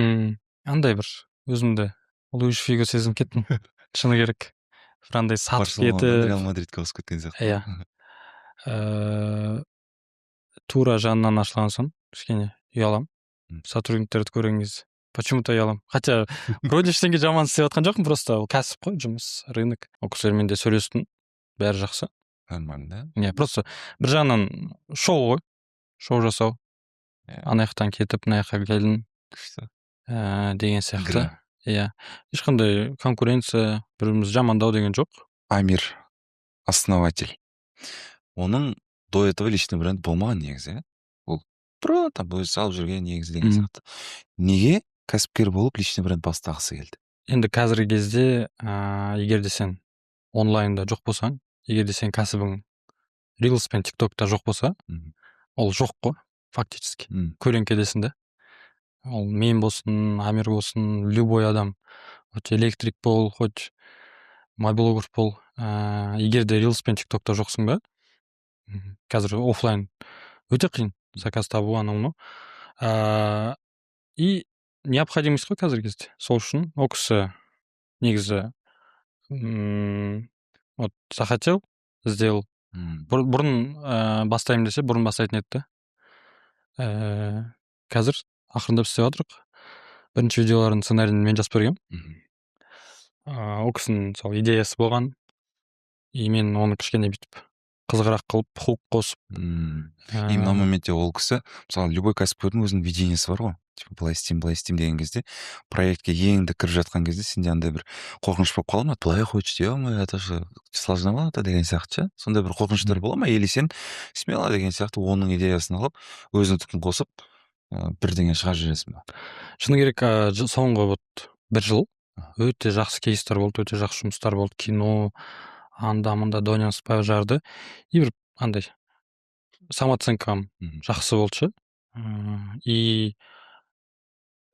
Андай бір өзімді Луиш Фиго сезініп кеттім. Шыны керек. Бір андай сатып кетіп. Реал Мадридке ауысып кеткен сияқты. Иә. Тура жанынан ашылған соң кішкене ұялам. Сотрудниктерді көрген кезде. Почему-то ұялам. Хотя вроде ештеңе жаман істеп жатқан жоқпын, просто ол кәсіп қой, жұмыс, рынок. Ол кісілермен де сөйлестім. Бәрі жақсы. Нормально, да? Просто бір жағынан шоу ғой. Шоу жасау. Ана жақтан кетіп, мына жаққа келдім. Деген сияқты. Иә. Ешқандай конкуренция, біріміз жамандау деген жоқ. Амир, основатель. Оның до этого личный бренд болмаған негізі. Ол про там өзі салып жүрген негізі деген сияқты. Неге кәсіпкер болып личный бренд бастағысы келді? енді қазіргі кезде егер де сен онлайнда жоқ болсаң, егер де сен кәсібің Reels пен TikTokта жоқ болса, ол жоқ қой фактически. Көлеңкедесің да. Ол мен болсын, Амир болсын, любой адам, хоть электрик бол, хоть моблогер бол, егер де Reels пен TikTokта жоқсың ба, қазір офлайн өте қиын заказ табу, анау мынау. И необходимость қой қазіргі кезде. Сол үшін ол кісі негізі вот захотел, сделал. Бұрын бастаймын десе бұрын бастайтын еді да. Қазір ақырындап істеп жатырық. Бірінші видеолардың сценарийін мен жазып бергенмін. Ол кісінің сол идеясы болған, и мен оны кішкене бүйтіп қызығырақ қылып, хук қосып. И мына моментте ол кісі, мысалы, любой кәсіпкердің өзінің видениесі бар ғой. Типа былай істеймін деген кезде, проектке енді кіріп жатқан кезде сенде андай бір қорқыныш болып қала ма? Былай хочет, ё-моё, это же сложновато деген сияқты ше. Сондай бір қорқыныштар бола ма? Или сен смело деген сияқты оның идеясын алып, өзіңдікін қосып, бірдеңе шығарып жібересің ба? Шыны керек, соңғы вот бір жыл өте жақсы кейстер болды, өте жақсы жұмыстар болды. Кино, анда-мында Доня Спаев жарды. И бір андай самооценкам жақсы болды ше. И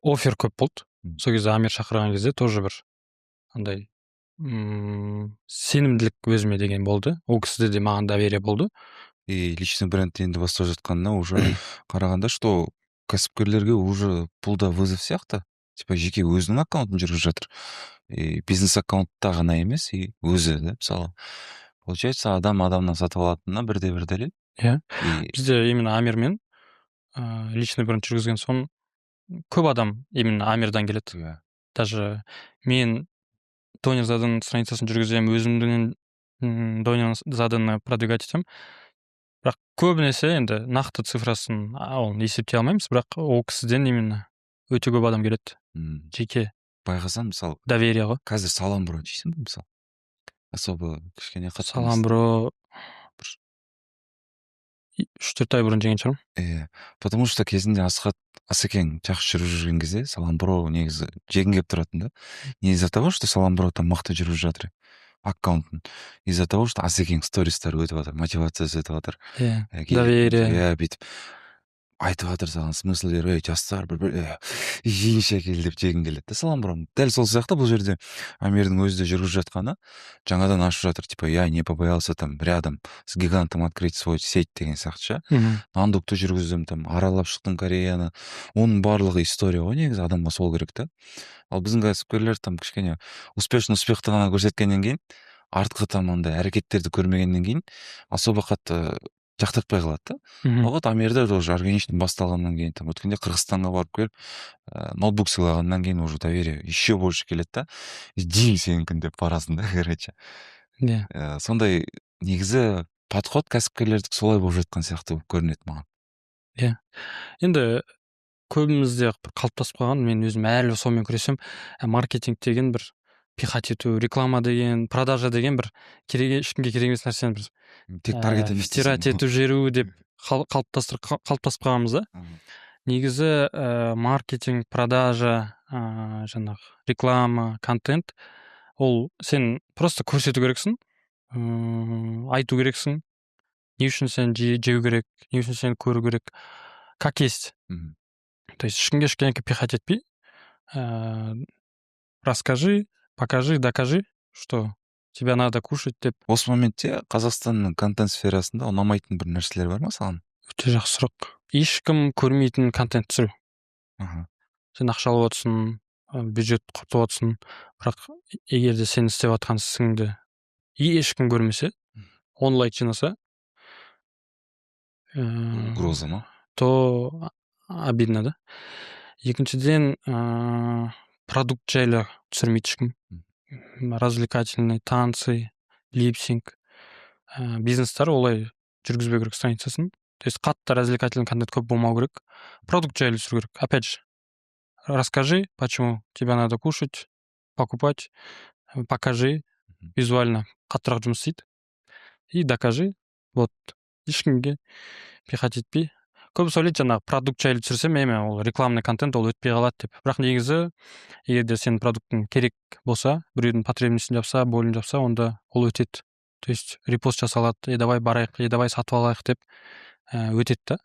офер көп болды. Сол кезде Амир шақырған кезде тоже бір андай сенімділік өзіме деген болды. Ол кісіде де маған доверие болды. И личный бренд енді бастап жатқанына уже қарағанда, что кәсіпкерлерге уже бұл да вызов сияқты. Типа жеке өзінің аккаунтын жүргізіп жатыр. И бизнес аккаунтта ғана емес, и өзі да, мысалы. Получается, адамнан сатып алатынына бірде-бір дәлел. Иә. Бізде именно Амирмен личный бренд жүргізген соң көп адам именно Амирдан келеді. Даже мен Доня Заданың страницасын жүргіземін, өзімдің Доня Заданы продвигать етемін. Бірақ көбінесе енді нақты цифрасын оны есептей алмаймыз, бірақ ол кісіден именно өте көп адам келеді. Жеке байқасам, мысалы, доверие ғой. қазір Саламбро дейсің бе, мысалы? Особо кішкене қатты. Саламбро 3-4 ай бұрын жеген шығармын. Потому что кезінде Асекең жақсы жүріп жүрген кезде Саламбро негізі жегін келіп тұратын да. Не из-за того, что Саламбро там мықты жүріп жатыр аккаунтын, из-за того, что Асекең стористар өтіп жатыр, мотивациясы өтіп жатыр. Доверие. Бүйтіп айтып жатыр саған, смысл бер, жастар бір жейінші кел деп жегін келеді да Саламброны. Дәл сол сияқты бұл жерде Амирдің өзі де жүргізіп жатқаны жаңадан ашып жатыр, типа, я не побоялся там рядом с гигантом открыть свой сеть деген сияқты ше. Андукты жүргіздім, там аралап шықтым Кореяны. Оның барлығы история ғой негізі, адамға сол керек та. Ал біздің кәсіпкерлер там кішкене успешті ғана көрсеткеннен кейін, артқы там андай әрекеттерді көрмегеннен кейін особо қатты жақтыртпай қалады да. Вот Амирда уже органично басталғаннан кейін, там өткенде Қырғызстанға барып келіп, ноутбук сыйлағаннан кейін уже доверие еще больше келеді да. Жейін сенікін деп барасың да, короче. Сондай негізі подход кәсіпкерлердікі солай болып жатқан сияқты болып көрінеді маған. Енді көбімізде қалыптасып қалған, мен өзім әлі сонымен күресем, маркетинг деген бір пихать ету, реклама деген, продажа деген бір ешкімге керек емес нәрсені бір тек таргет емес стирать етіп жіберу деп қалыптасып қалғанбыз да. Негізі маркетинг, продажа, жаңағы реклама, контент, ол сен просто көрсету керексің, айту керексің, не үшін сен жеу керек, не үшін сен көру керек, как есть. То есть ешкімге пихать етпей, расскажи, покажи, докажи, что тебя надо кушать деп. Осы моментте Қазақстанның контент сферасында ұнамайтын бір нәрселер бар ма саған? Өте жақсы сұрақ. Ешкім көрмейтін контент түсіру. Сен ақша алып отырсың, бюджет құртып отырсың, бірақ егер де сен істеп жатқан ісіңді ешкім көрмесе, он лайк жинаса, угроза ма? То обидно да. Екіншіден, продукт жайлы түсірмейді ешкім. Развлекательный, танцы, липсинг. Бизнестер олай жүргізбеу керек страницасын. То есть қатты развлекательный контент көп болмау керек. Продукт жайлы түсіру керек. Опять же, расскажи, почему тебя надо кушать, покупать, покажи визуально қаттырақ жұмыс істейді. И докажи, вот, ешкімге пихать етпей, көбісі ойлайды жаңағы продукт жайлы түсірсем ол рекламный контент ол өтпей қалады деп. Бірақ негізі егер де сенің продуктың керек болса, біреудің потребностьін жапса, болін жапса, онда ол өтеді. То есть репост жасалады, давай барайық, давай сатып алайық деп өтеді да.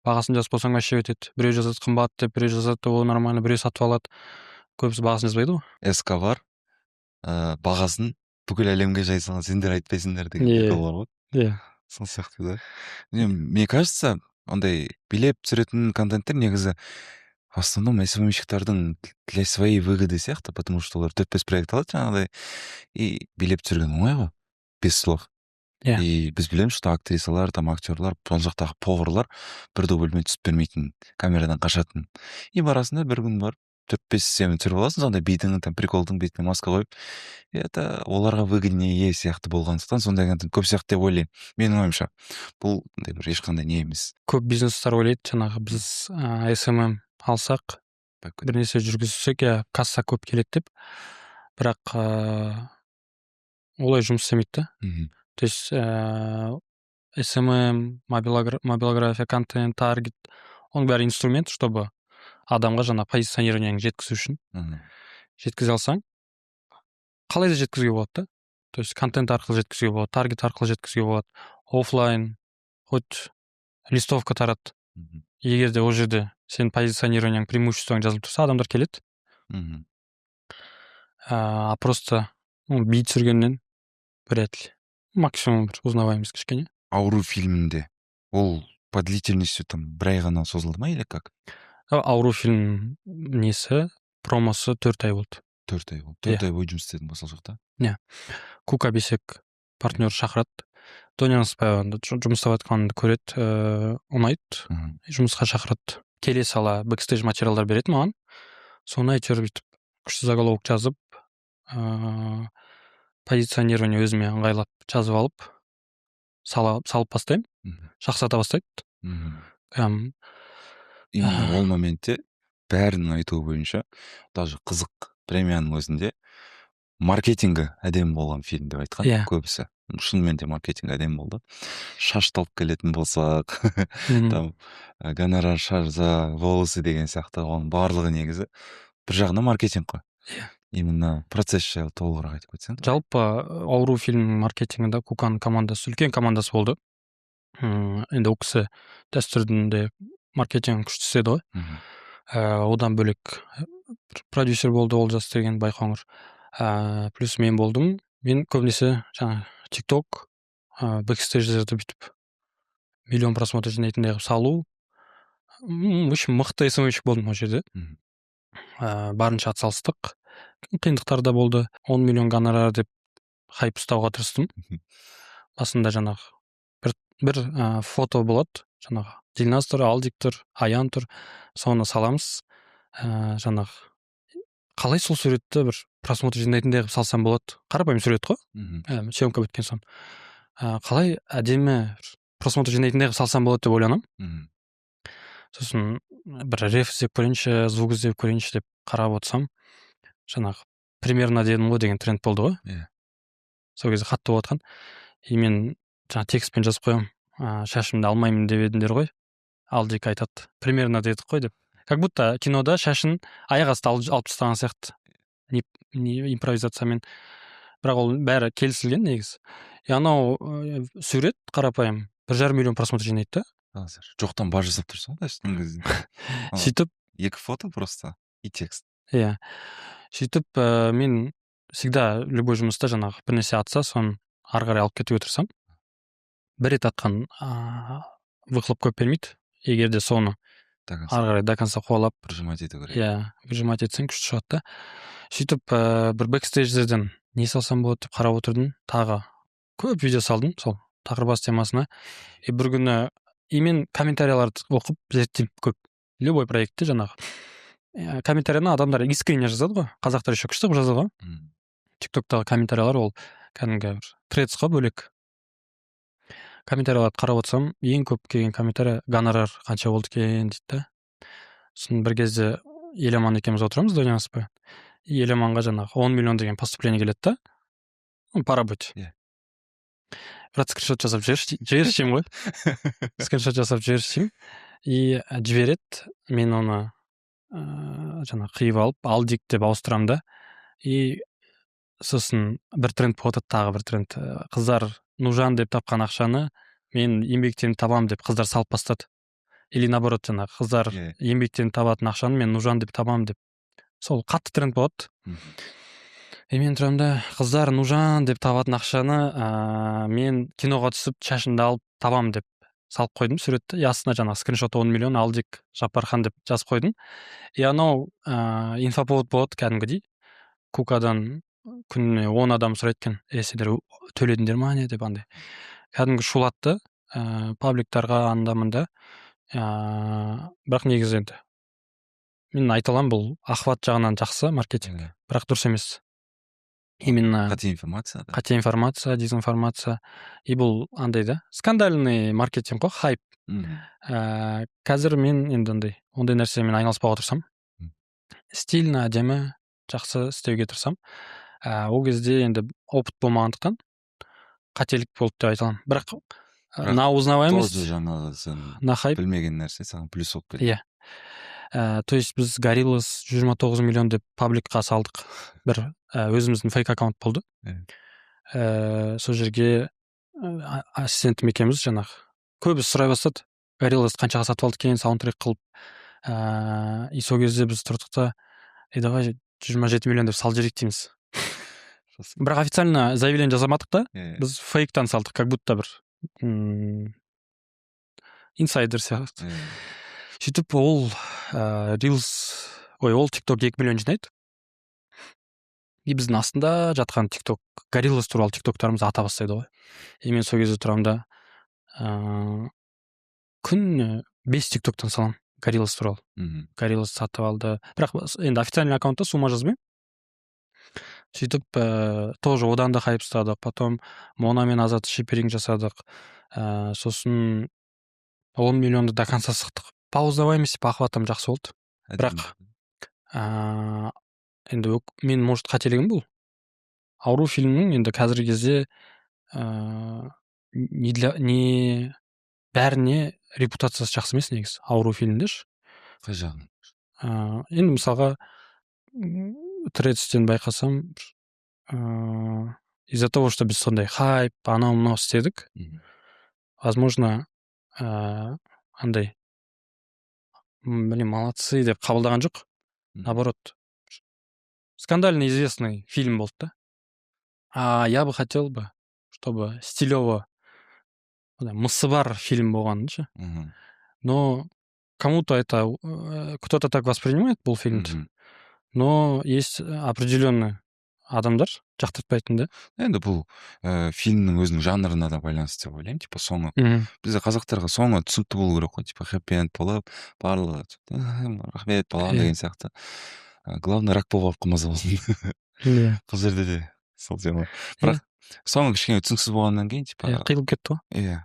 Бағасын жазып болсаң вообще өтеді. Біреу жазады қымбат деп, біреу жазады ол нормально, біреу сатып алады. Көбісі бағасын жазбайды ғой. СК бар, бағасын бүкіл әлемге жай салған, сендер айтпайсыңдар деген прикол бар ғой. Иә. Сол сияқты да. Мне кажется, ондай билеп түсіретін контенттер негізі в основном СММщиктардың для своей выгоды сияқты, потому что олар 4-5 проект алады жаңағыдай, и билеп түсірген оңай ғой, без слов. Иә. И біз білеміз, что актрисалар, там актерлар, сол жақтағы поварлар бір дубльмен түсіп бермейтін, камерадан қашатын. И барасында бір күн бар, 4-5 сцена түсіріп аласың, сондай бидің, там приколдың бетіне маска қойып. Это оларға выгоднее сияқты болғандықтан сондай контент көп сияқты деп ойлаймын. Менің ойымша, бұл бір ешқандай не емес. Көп бизнестер ойлайды, жаңағы біз SMM алсақ, бір нәрсе жүргізсек, касса көп келеді деп. Бірақ олай жұмыс істемейді да. То есть SMM, мобилография, контент, таргет, оның бәрі инструмент, чтобы адамға жаңа позиционированияны жеткізу үшін. Жеткізе алсаң, қалай да жеткізуге болады да. То есть контент арқылы жеткізуге болады, таргет арқылы жеткізуге болады, офлайн, хоть листовка тарат. Егер де ол жерде сен позиционированияң, преимуществоң жазылып тұрса, адамдар келеді. А просто бит түсіргеннен вряд ли. Максимум бір узнаваемость кішкене. Ауру фильмінде ол по длительностью там бір ай ғана созылды ма или как? Ауру фильм несі, промосы 4 ай болды. 4 ай болды. 4 ай бойы жұмыс істедің ба сол жақта? Иә. Кука Бесек партнер шақырады. Тоня Аспаева жұмыс істеп жатқанды көреді, ұнайды, жұмысқа шақырады. Келе сала бэкстейдж материалдар береді маған. Соны әйтеуір бүйтіп күшті заголовок жазып, позиционирование өзіме ыңғайлап жазып алып, салып бастаймын. Жақсата бастайды. Именно ол моментте бәрінің айтуы бойынша, даже қызық премияның өзінде маркетингі әдемі болған фильм деп айтқан көбісі. Шынымен де маркетинг әдемі болды. Шаш талып келетін болсақ, там гонорар шаш за волосы деген сияқты, оның барлығы негізі бір жағынан маркетинг қой. Именно процесс жайлы толығырақ айтып кетсең. Жалпы ауру фильм маркетингінде Куканың командасы, үлкен командасы болды. Енді ол кісі дәстүрінде маркетинг күшті істеді ғой. Одан бөлек продюсер болды, Олжас деген Байқоңыр. Плюс мен болдым. Мен көбінесе жаңа TikTok, бэкстейдждерді бүйтіп миллион просмотр жинайтындай қылып салу. Очень мықты SMM-щик болдым ол жерде. Барынша атсалыстық. Қиындықтар да болды. 10 миллион гонорар деп хайп ұстауға тырыстым. Басында жаңағы бір фото болады. Жаңағы Дильназ тұр, Алдик тұр, Аян тұр. Соны саламыз. Жаңағы қалай сол суретті бір просмотр жинайтындай қылып салсам болады. Қарапайым сурет қой. Съемка біткен соң. Қалай әдемі просмотр жинайтындай қылып салсам болады деп ойланам. Сосын бір реф іздеп көрейінші, звук іздеп көрейінші деп қарап отырсам, жаңағы примерно дедім ғой деген тренд болды ғой. Сол кезде қатты болып жатқан. И мен жаңа текстпен жазып қоямын. Шашымды алмаймын деп едіңдер ғой. Алдик айтады. Примерно дедік қой деп. Как будто кинода шашын аяқ асты алып тастаған сияқты. Импровизациямен. Бірақ ол бәрі келісілген негізі. Анау сурет қарапайым 1,5 миллион просмотр жинайды да. Жоқтан бар жасап тұрсың ғой. Сөйтіп 2 фото просто и текст. Иә. Сөйтіп мен всегда любой жұмыста жаңағы бір нәрсе атса, соны ары қарай алып кетуге тырысамын. Бір рет атқан выхлоп көп бермейді. Егер де соны ары қарай до конца қуалап выжимать ету керек. Иә, выжимать етсең күшті шығады да. Сөйтіп бір бэкстейдждерден не салсам болады деп қарап отырдым. Тағы көп видео салдым сол тақырбас темасына. И бір күні мен комментарияларды оқып зерттеймін көп. Любой проектте жаңағы комментарияны адамдар искренне жазады ғой. Қазақтар еще күшті жазады ғой. TikToktағы комментариялар ол кәдімгі тредс қой бөлек. Комментарияларды қарап отырсам, ең көп келген комментарий гонорар қанша болды екен дейді да. Сосын бір кезде Еламан екеуміз отырамыз Тоня Аспаева. Еламанға жаңағы 10 миллион деген поступление келеді да. По работе. Брат, скриншот жасап жіберші деймін ғой. Скриншот жасап жіберші деймін. и жібереді, мен оны жаңа қиып алып алдик деп ауыстырамын да, и сосын бір тренд болады, тағы бір тренд. Қыздар нужан деп тапқан ақшаны мен еңбектеніп табамын деп қыздар салып бастады. Или наоборот, жаңағы қыздар еңбектеніп табатын ақшаны мен нужан деп табамын деп. Сол қатты тренд болады. И мен тұрамын да, қыздар нужан деп табатын ақшаны мен киноға түсіп шашымды алып табамын деп салып қойдым суретті. И астына жаңағы скриншот 10 миллион алдик Жаппархан деп жазып қойдым. И анау инфоповод болады кәдімгідей. Кукадан күніне 10 адам сұрайды екен, сендер төледіңдер ма не деп, андай кәдімгі шулатты пабликтарға, анда-мында. Бірақ негізі енді мен айта аламын, бұл охват жағынан жақсы маркетинг, бірақ дұрыс емес. Именно қате информация, дезинформация. И бұл андай да, скандальный маркетинг қой, хайп. Қазір мен енді ондай нәрсемен айналыспауға тырысамын. Стильно, әдемі, жақсы істеуге тырысамын. Ол кезде енді опыт болмағандықтан қателік болды деп айта аламын. Бірақ на узнаваемость, жаңағы сен на хайп білмеген нәрсе саған плюс болып келді. То есть біз Gorillaz 29 миллион деп пабликқа салдық. Бір өзіміздің фейк аккаунт болды. Сол жерге ассистентім екеуміз жаңағы көбісі сұрай бастады, Gorillaz қаншаға сатып алды екен, саундтрек қылып. И сол кезде біз тұрдық та, давай 27 миллион деп салып жіберейік дейміз. Бірақ официально заявление жасамадық та, біз фейктан салдық, как будто бір инсайдер сияқты. Сөйтіп ол Reels, ол TikTok 2 миллион жинайды. И біздің астында жатқан TikTok, Gorillaz туралы TikToктарымыз ата бастайды ғой. И мен сол кезде тұрамын да, күн 5 TikToктан салам Gorillaz туралы. Gorillaz сатып алды. Бірақ енді официальный аккаунтта сумма жазбаймын. Сөйтіп тоже одан да хайп ұстадық. Потом Мона мен Азат шиперинг жасадық. Сосын 10 миллионды до конца сықтық. По узнаваемости, по охватам жақсы болды. Бірақ енді мен, может, қателігім бұл. Ауру фильмнің енді қазіргі кезде не бәріне репутациясы жақсы емес негізі. Ауру фильмдер. Қай жағын? Енді мысалға Threads'тен байқасам, из-за того, что біз сондай хайп, анау-мынау істедік, возможно, андай, молодцы деп қабылдаған жоқ. Наоборот, скандально известный фильм болды да. Я бы хотел бы, чтобы стилево, мысы бар фильм болған ше. Но кому-то это, кто-то так воспринимает бұл фильмді. Но есть определенный адамдар жақтыртпайтын да. Енді бұл фильмнің өзінің жанрына да байланысты деп ойлаймын. Типа соңы, бізде қазақтарға соңы түсінікті болу керек қой. Типа хэппи энд болып, барлығы рахмет балам деген сияқты. Главное, рак болып қалмаса болсын. Қыз жерде де сол тема. Бірақ соңы кішкене түсініксіз болғаннан кейін, типа қиылып кетті ғой.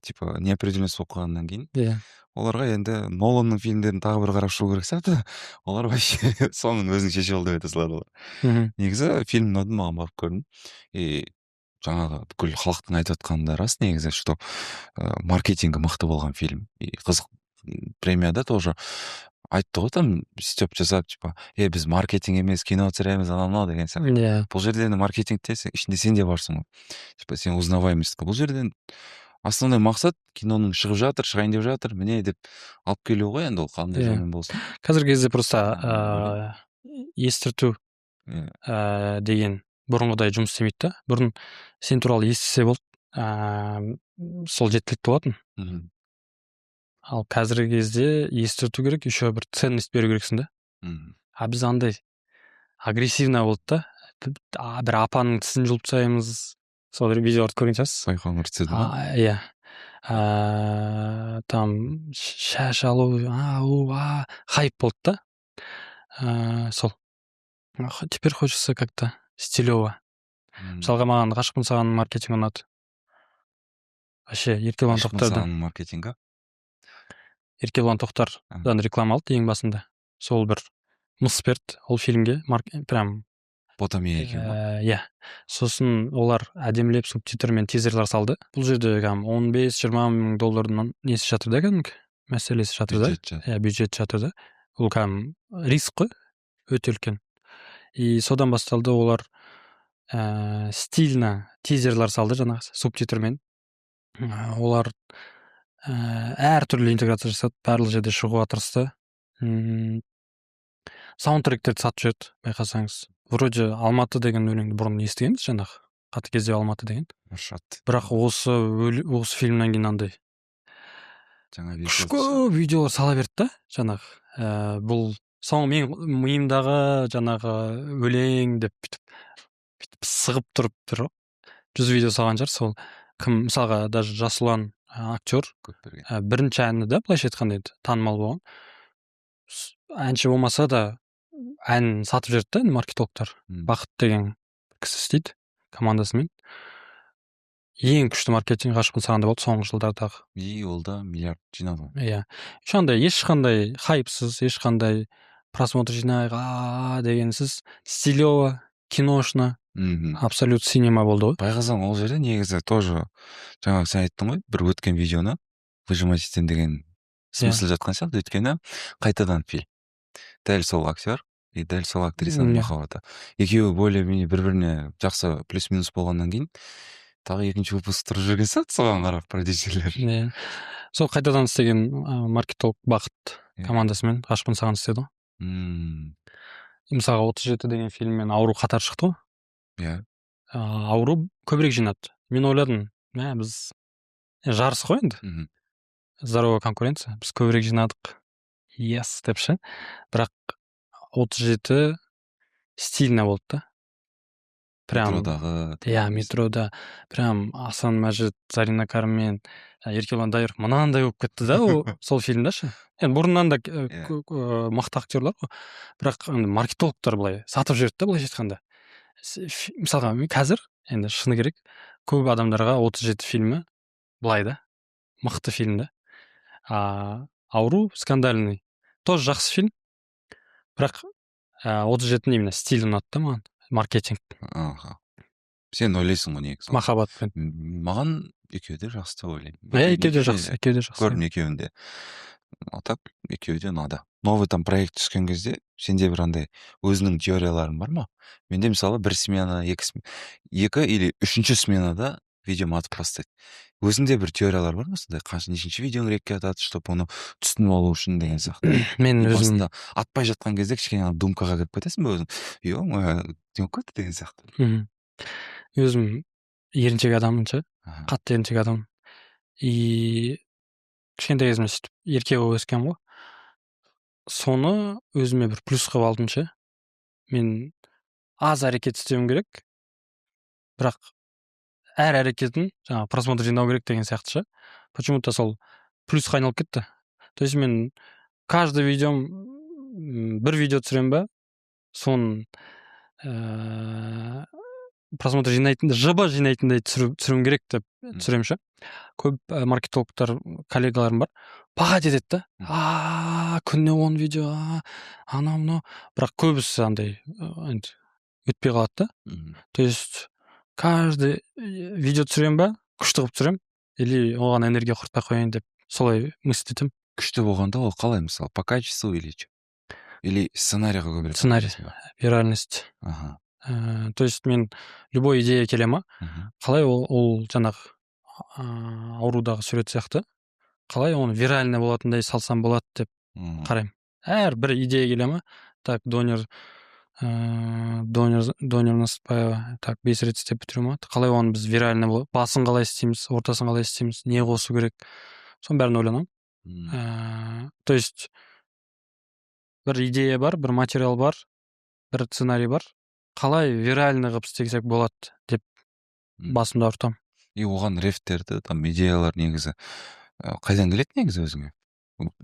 Типа неопределенность болып қалғаннан кейін, оларға енді Ноланның фильмдерін тағы бір қарап шығу керек сияқты. Олар вообще соңын өзің шеше ал деп айта салады олар. Негізі фильм ұнады, маған барып көрдім. И жаңағы бүкіл халықтың айтып жатқаны да рас негізі, что маркетингі мықты болған фильм. И қызық, премияда тоже айтты ғой, там степ жасап, типа, біз маркетинг емес, кино түсіреміз, анау деген сияқты. Бұл жерде маркетингте ішінде сен де барсың ғой. Типа сен узнаваемость. Бұл жерден основной мақсат киноның шығып жатыр, шығайын деп жатыр, міне деп алып келу ғой, енді ол қандай жолмен болсын. Қазіргі кезде просто естірту деген бұрынғыдай жұмыс істемейді да. Бұрын сен туралы естісе болды, сол жеткілікті болатын. Ал қазіргі кезде естірту керек, еще бір ценность беру керексің да. Біз андай агрессивно болды да. Бір апаның тісін жұлып тастаймыз. Сол видеоларды көрген шығарсыз. Байқоңыр түседі ма? Там шаш алу, хайп болды да. Сол. Теперь хочется как-то стилево. Мысалға маған ғашықпын саған маркетинг ұнады. Вообще, Еркебұлан Тоқтардан. Ғашықпын саған маркетингі? Еркебұлан Тоқтардан реклама алды ең басында. Сол бір мыс берді ол фильмге. Прям Ботамия екен ба? Сосын олар әдемілеп субтитрмен тизерлар салды. Бұл жерде $15-20 мың несі жатыр да кәдімгі мәселесі жатыр да. Бюджет жатыр да. Ол кәдімгі риск қой, өте үлкен. И содан басталды, олар стильно тизерлар салды жаңағы субтитрмен. Олар әртүрлі интеграция жасады, барлық жерде шығуға тырысты. Саундтректерді сатып жүреді, байқасаңыз. Вроде Алматы деген өлеңді бұрын естігенбіз жаңағы, қатыгездеу Алматы деген. Бірақ осы фильмнен кейін андай күшті видеолар сала берді да, жаңағы. Бұл менің миымдағы жаңағы өлең деп бүйтіп сығып тұрып тұр. 100 видео салған шығар. Сол кім, мысалға даже Жасұлан актер бірінші әні да былайша айтқанда енді танымал болған. Әнші болмаса да ән сатып жүрді да маркетологтар. Бақыт деген кісі істейді командасымен. Ең күшті маркетинг ғашықпын сағында болды соңғы жылдардағы. Ол да миллиард жинады. Иә. Ешқандай хайпсыз, ешқандай просмотр жинайық дегенсіз, стилево, киношно, абсолют синема болды ғой. Байғазан ол жерде негізі тоже жаңағы сен айттың ғой, бір өткен видеоны выжимать етсем деген смысл жатқан сияқты, өйткені қайтадан фильм. Дәл сол актер и дәл сол актрисаның махаббаты. Екеуі более-менее бір-біріне жақсы плюс-минус болғаннан кейін тағы екінші выпуск тұрып жүрген сияқты, соған қарап продюсерлер. Сол қайтадан істеген маркетолог Бақыт командасымен ғашықпын саған істеді ғой. Мысалға 37 деген фильммен Ауру қатар шықты ғой. Ауру көбірек жинады. Мен ойладым, біз жарыс қой енді. Здоровая конкуренция. Біз көбірек жинадық. Yes деп ше. Бірақ 37 стильно болды да. Прям метрода прям Асан Мәжит, Зарина Кармен, Еркебұлан Дайыров мынандай болып кетті да, сол фильмде ше. Енді бұрыннан да мықты актерлар ғой. Бірақ маркетологтар былай сатып жүреді да, былайша айтқанда. Мысалға қазір енді шыны керек, көп адамдарға 37 фильмі былай да, мықты фильм да. Ауру скандальный тоже жақсы фильм. Бірақ 37 именно стиль ұнады да маған. Маркетинг. Сен ойлайсың ғой негізі. Махаббатпен. Маған екеуі де жақсы деп ойлаймын. Екеуі де жақсы. Көрдім екеуінде. Так, екеуі де ұнады. Новый там проект түскен кезде сенде бір андай өзінің теорияларың бар ма? Менде мысалы бір смена, екі или үшінші сменада видеоны атып тастайды. Өзіңде бір теориялар бар ма сондай? Нешінші видеоны ретке атады, чтобы оны түсініп алу үшін деген сияқты. Мен өзімді атпай жатқан кезде кішкене думкаға кіріп кетесің бе өзің? Демеп кетті деген сияқты. Өзім еріншек адаммын ше, қатты еріншек адам. И кішкентай кезімде сөйтіп ерке болып өскен ғой. Соны өзіме бір плюс қылып алдым ше. Мен аз әрекет істеуім керек, бірақ әр әрекетін жаңағы просмотр жинау керек деген сияқты ше. Почему-то сол плюсқа айналып кетті. То есть мен каждый видеом бір видео түсірем ба, соны просмотр жинайтындай, жыба жинайтындай түсіруім керек деп түсірем ше. Көп маркетологтар, коллегаларым бар, пағат етеді да. Күніне 10 видео, анау. Бірақ көбісі андай өтпей қалады да. То есть каждый видео түсірем ба, күшті қылып түсірем, или оған энергия құртпай қояйын деп солай мыслетім. Күшті болғанда ол қалай, мысалы, по качеству или сценарийға көбірек? Сценарий, виральность. То есть мен любой идея келе ма, қалай ол жаңағы аурудағы сурет сияқты, қалай оны виральный болатындай салсам болады деп қараймын. Әр бір идея келе ма, так, донор Насыпаева, так, 5 рет істеп бітіру ма, қалай оны біз виральный болып, басын қалай істейміз, ортасын қалай істейміз, не қосу керек, соның бәрін ойланамын. То есть бір идея бар, бір материал бар, бір сценарий бар, қалай виральный қылып істесек болады деп басымда ұртам. И оған рефтерді, там идеялар негізі қайдан келеді негізі өзіңе?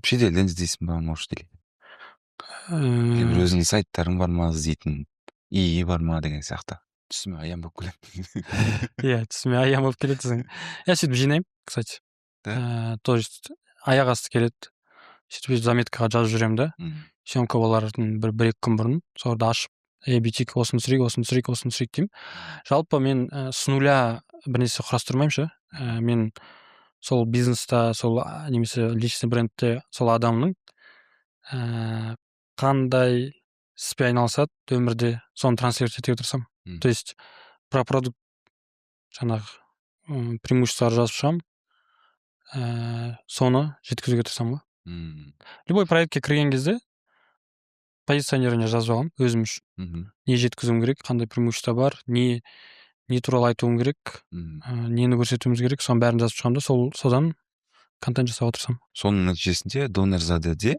Шетелден іздейсің ба, может, или бір өзіңнің сайттарың бар ма іздейтін, бар ма деген сияқты. Түсіме аян болып келеді. Түсіме аян болып келеді. Я сөйтіп жинаймын, кстати. То есть аяқ асты келеді. Сөйтіп заметкаға жазып жүремін да. Съемка болардың бір-екі күн бұрын, соларды ашып, битик осыны түсірейік деймін. Жалпы мен с нуля бірнәрсе құрастырмаймын ше. Мен сол бизнеста, сол немесе личный брендте сол адамның қандай іспен айналысады өмірде, соны транслировать етуге тырысамын. То есть про продукт жаңағы преимуществолар жазып шығамын, соны жеткізуге тырысамын ғой. Любой проектке кірген кезде позиционирование жазып аламын өзім үшін. Не жеткізуім керек, қандай преимущество бар, не туралы айтуым керек, нені көрсетуіміз керек, соның бәрін жазып шығамын да содан контент жасауға тырысамын. Соның нәтижесінде Донерзадеде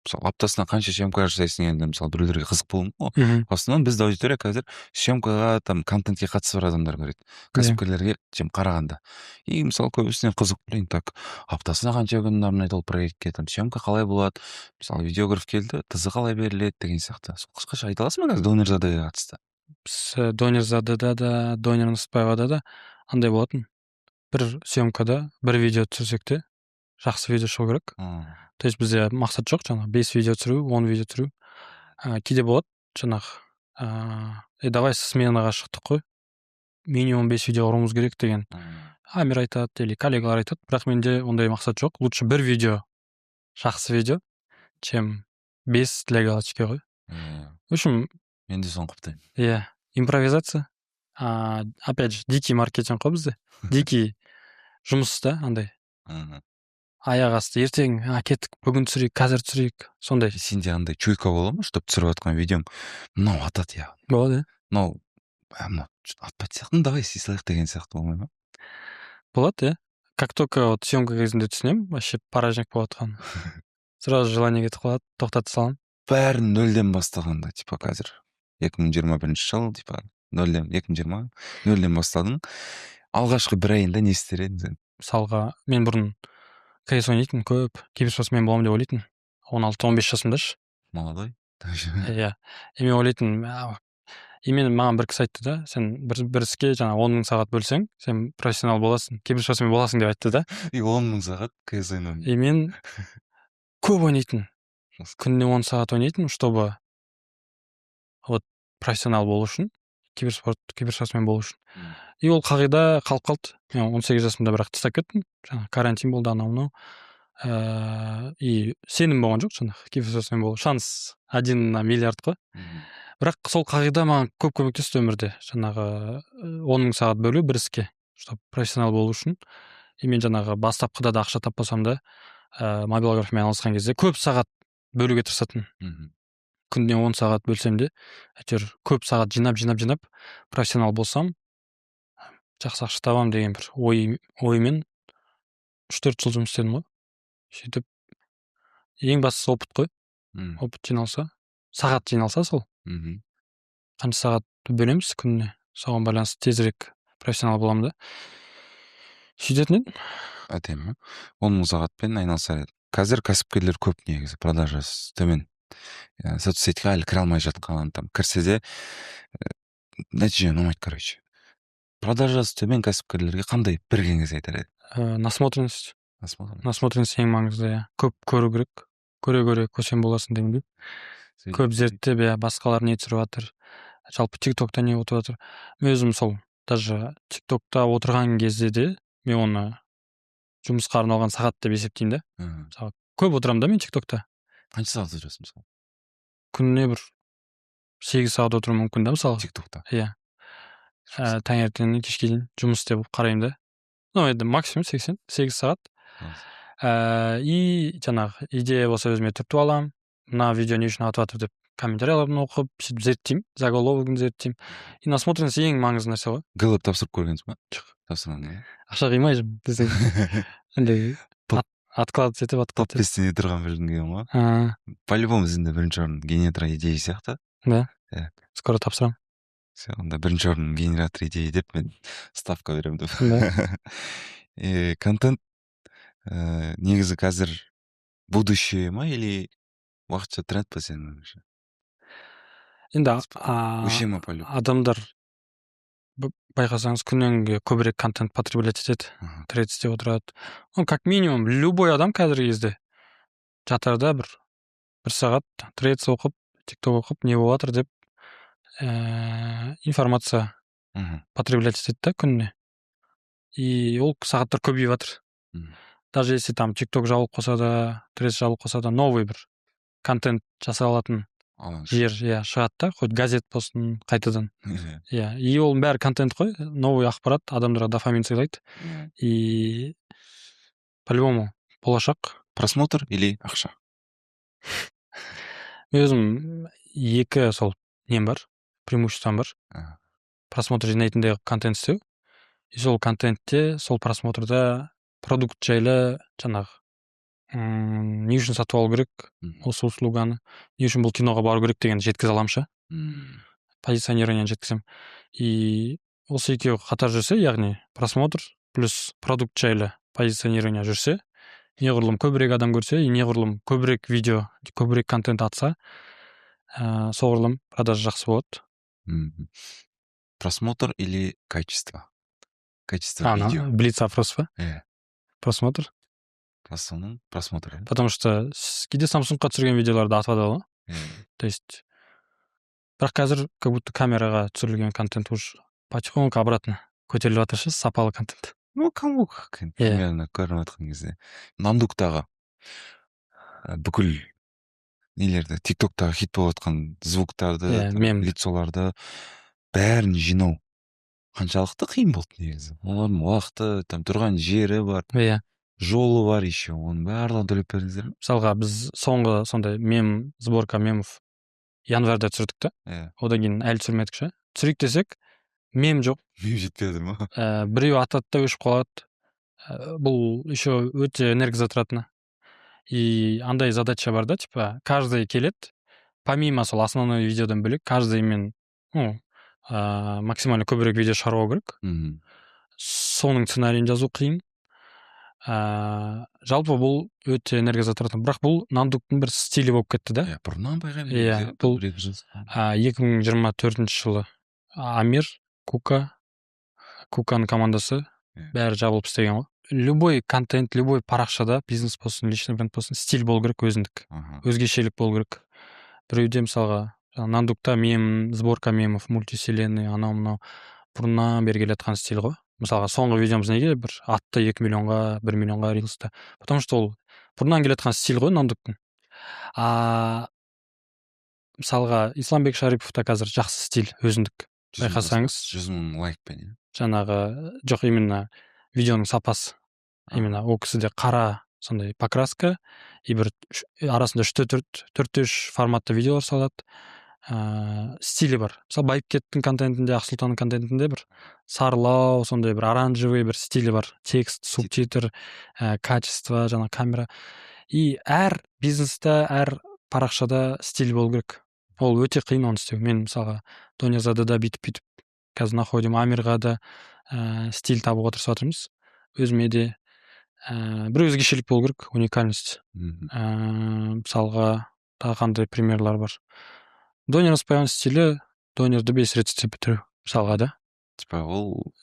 мысалы аптасына қанша съемка жасайсың, енді мысалы біреулерге қызық болуы мүмкін ғой. В основном бізді аудитория қазір съемкаға там контентке қатысы бар адамдар көреді, кәсіпкерлерге чем қарағанда. И мысалы көбісіне қызық, блин, так аптасына қанша күн арнайды ол проектке, там съемка қалай болады, мысалы видеограф келді, тызы қалай беріледі деген сияқты. Қысқаша айта аласың ба қазір Донерзадеге қатысты? Біз Донерзадеда да, Донер Ныспаевада да андай болатын. Бір съемкада бір видео түсірсек те жақсы видео шығу керек. То есть бізде мақсат жоқ, жаңағы 5 видео түсіру, 10 видео түсіру. Кейде болады, жаңағы давай сменаға шықтық қой, минимум 5 видео құруымыз керек деген Амир айтады или коллегалар айтады, бірақ менде ондай мақсат жоқ. Лучше бір видео, жақсы видео, чем 5 для галочки ғой. В общем, мен де соны құптаймын. Иә, импровизация. Опять же, дикий маркетинг қой бізде. Дикий жұмыс та андай. Аяқ асты, ертең кеттік, бүгін түсірейік, қазір түсірейік, сондай. Сенде андай чуйка бола ма, чтобы түсіріп жатқан видеоң мынау атады, я. Болады, мынау атпайтын сияқты, давай істей салайық деген сияқты болмай ма? Болады, как только вот съемка кезінде түсінемін, вообще поражник болып жатқан. Сразу желание кетіп қалады, тоқтата саламын. Бәрін нөлден бастағанда, типа қазір 2021 жыл, типа 2020 нөлден бастадың. Алғашқы бір айында не істер едің сен? Мысалға, мен бұрын CS ойнайтын көп, киберспортсмен боламын деп ойлайтын. 16-15 жасымда ш. Молодой. Иә. Мен ойлайтын, маған бір кісі айтты да, сен бір іске жаңа 10 000 сағат бөлсең, сен профессионал боласың, киберспортсмен боласың деп айтты да. И 10 000 сағат CS ойнадың. И мен көп ойнайтын. Күніне 10 сағат ойнайтын, чтобы вот профессионал болу үшін, киберспортсмен болу үшін. И ол қағида қалып қалды. Мен 18 жасымда бірақ тастап кеттім. Жаңа карантин болды, анау. И сенім болған жоқ жаңағы киберспортсмен болу. Шанс 1 на миллиард қой. Бірақ сол қағида маған көп көмектесті өмірде. Жаңағы 10 000 сағат бөлу бір іске, чтобы профессионал болу үшін. И мен жаңағы бастапқыда да ақша таппасам да, мобилографиямен айналысқан кезде көп сағат бөлуге тырысатын. Күніне 10 сағат бөлсем де, әйтеуір көп сағат жинап профессионал болсам, жақсы ақша табамын деген бір оймен 3-4 жыл жұмыс істедім ғой. Сөйтіп, ең бастысы опыт қой. Опыт жиналса, сағат жиналса сол. Қанша сағат бөлеміз күніне, соған байланысты тезірек профессионал боламын да. Сөйтетін едім. Әдемі. 10 000 сағатпен айналысар еді. Қазір кәсіпкерлер көп негізі, продажасы төмен. Соцсетьке әлі кіре алмай жатқан, там кірсе де нәтиже ұнамайды, короче. Продажасы төмен кәсіпкерлерге қандай бір кеңес айтар еді? Насмотренность ең маңызды, иә. Көп көру керек. Көре көсем боласың дегендей. Көп зерттеп, басқалар не түсіріп жатыр. Жалпы TikTokта не өтіп жатыр. Мен өзім сол даже TikTokта отырған кезде де мен оны жұмысқа арналған сағат деп есептеймін да. Мысалы, көп отырамын да мен TikTokта. Қанша сағат отырасың мысалы? Күніне бір 8 сағат отыруым мүмкін да мысалы. TikTokта. Иә. Таңертеңнен кешке дейін жұмыс істеп қараймын да. Ну, енді максимум 8 сағат. И жаңағы идея болса өзіме түртіп аламын. Мына видео не үшін атып жатыр деп комментарияларын оқып, сөйтіп зерттеймін, заголовогын зерттеймін. И насмотренность ең маңызды нәрсе ғой. Гэллоп тапсырып көргенсіз ба? Жоқ. Тапсырмадың, ақша қимай жүрмін десең. Андай откладывать етіп. Топ-5-те не тұрған білгің келген ғой. По-любому сізде бірінші орын генератор идея сияқты. Да. Скоро тапсырамын. Онда бірінші орын генератор идея деп мен ставка беремін деп. Контент негізі қазір будущее ма или уақытша тренд па сенің ойыңша? Енді өше ма по-любому? Адамдар байқасаңыз күннен көбірек контент потреблять етеді, трейд істеп отырады. Как минимум любой адам қазіргі кезде жатарда бір сағат трейд оқып, TikTok оқып, не болып жатыр деп информация потреблять етеді да күніне. и ол сағаттар көбейіп жатыр. Даже если там TikTok жабылып қалса да, Threads жабылып қалса да, новый бір контент жасай алатын жер шығады да, хоть газет болсын қайтадан. И ол бәрі контент қой, новый ақпарат адамдарға дофамин сыйлайды. И по-любому болашақ. Просмотр или ақша? Өзім екі сол нем бар, преимуществом бар. Просмотр жинайтындай контент істеу. И сол контентте, сол просмотрда продукт жайлы жаңағы не үшін сатып алу керек, осы услуганы, не үшін бұл киноға бару керек деген жеткізе аламын ша. Позиционированияны жеткізем. И осы екеуі қатар жүрсе, яғни просмотр плюс продукт жайлы позиционирование жүрсе, неғұрлым көбірек адам көрсе, и неғұрлым көбірек видео, көбірек контент атса, соғұрлым продажа жақсы болады. Просмотр или качество? Качество видео. Блиц опрос па? Просмотр. Просмотр. Потому что кейде Samsungқа түсірген видеоларды атады ғой. То есть бірақ қазір как будто камераға түсірілген контент уж потихоньку обратно көтеріліп жатыр ше, сапалы контент. Ну, кому как, примерно көрініп жатқан кезде. Нандуктағы бүкіл нелерді, тиктоктағы хит болып жатқан звуктарды, лицоларды бәрін жинау қаншалықты қиын болды негізі. Олардың уақыты, там тұрған жері бар, жолы бар еще, оның барлығын төлеп бердіңіздер ме? Мысалға біз соңғы сондай сборка мемов январьда түсірдік та, одан кейін әлі түсірмедік ше. Түсірейік десек, мем жоқ. Мем жетпеді ма? Біреу атады да өшіп қалады. Бұл еще өте энергозатратно. И андай задача бар да, типа, каждый келет, помимо сол основной видеодан бөлек, каждый мен максимально көбірек видео шығару керек. Соның сценарийін жазу қиын. Жалпы бұл өте энергозатратно. Бірақ бұл Нандуктың бір стилі болып кетті да. Бұрыннан байқаймын. Бұл 2024 жылы Амир, Куканың командасы бәрі жабылып істеген ғой. Любой контент, любой парақшада, бизнес болсын, личный бренд болсын, стиль болу керек өзіндік. Өзгешелік болу керек. Біреуде мысалға Нандукта сборка мемов, мультивселенная, анау-мынау бұрыннан бері келатқан стиль ғой. Мысалға соңғы видеомыз неге бір атты 2 миллионға, 1 миллионға рилста. Потому что ол бұрыннан келатқан стиль ғой Нандуктың. Мысалға Исламбек Шариповта қазір жақсы стиль өзіндік. Байқасаңыз 100 мың лайкпен. Жаңағы жоқ, именно видеоның сапасы. Именно ол кісіде қара сондай покраска, и бір арасында 4-3 форматты видеолар салады. Стилі бар. Мысалы Байыпкеттің контентінде, Ақсұлтанның контентінде бір сарылау, сондай бір оранжевый бір стилі бар. Текст, субтитр, качество, жаңа камера. И әр бизнесте, әр парақшада стиль болу керек. Ол өте қиын оны істеу. Мен мысалға Донязадада бүйтіп қазір находим, Амирға да стиль табуға тырысып жатырмыз. Өзіме де бір өзгешелік болу керек, уникальность. Мысалға тағы қандай примерлар бар. Донер Аспаян стилі донерді 5 рет істеп бітіру, мысалға да. Типа ол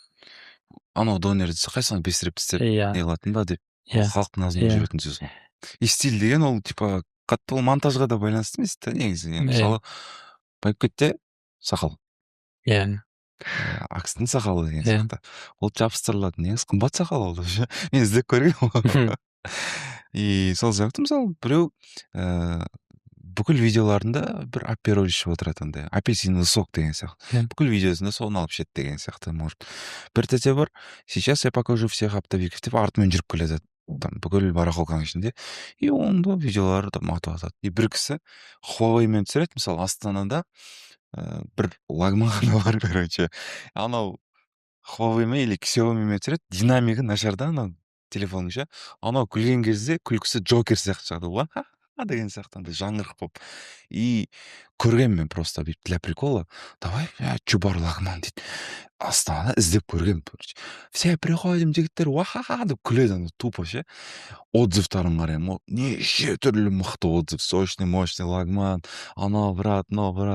анау донерді қайсыған 5 рет істеп не қылатын ба деп. Халықтың азында жүретін сөз ғой. И стиль деген ол типа қатты ол монтажға да байланысты емес та негізі. Мысалы Байыпкетте сақал. Акстың сақалы деген сияқты. Ол жабыстырылады. Негізі қымбат сақал ол. Мен іздеп көргенмін. И сол сияқты мысалы біреу бүкіл видеоларында бір апероль ішіп отырады андай. Апельсиновый сок деген сияқты. Бүкіл видеосында соны алып ішеді деген сияқты. Может. Бір тәте бар. Сейчас я покажу всех оптовиков деп артымен жүріп келе жатады. Там бүкіл барахолканың ішінде. И онда видеолары да матып атады. И бір кісі Huawei-мен түсіреді. Мысалы Астанада бір лагман бар, короче. Анау Huawei-мен или Xiaomi-мен түсіреді. Динамигі нашарда анау телефонның ше. Анау күлген кезде күлкісі Джокер сияқты шығады. Деген сияқты жаңғырық болып. И көрген мен просто для прикола. Давай, чубар лагман дейді. Астанада іздеп көрген. Все приходим, жігіттер, уа-ха-ха деп күледі тупо ше. Отзывтарын қараймын. Неше түрлі мықты отзыв. Сочный, мощный лагман. Анау брат,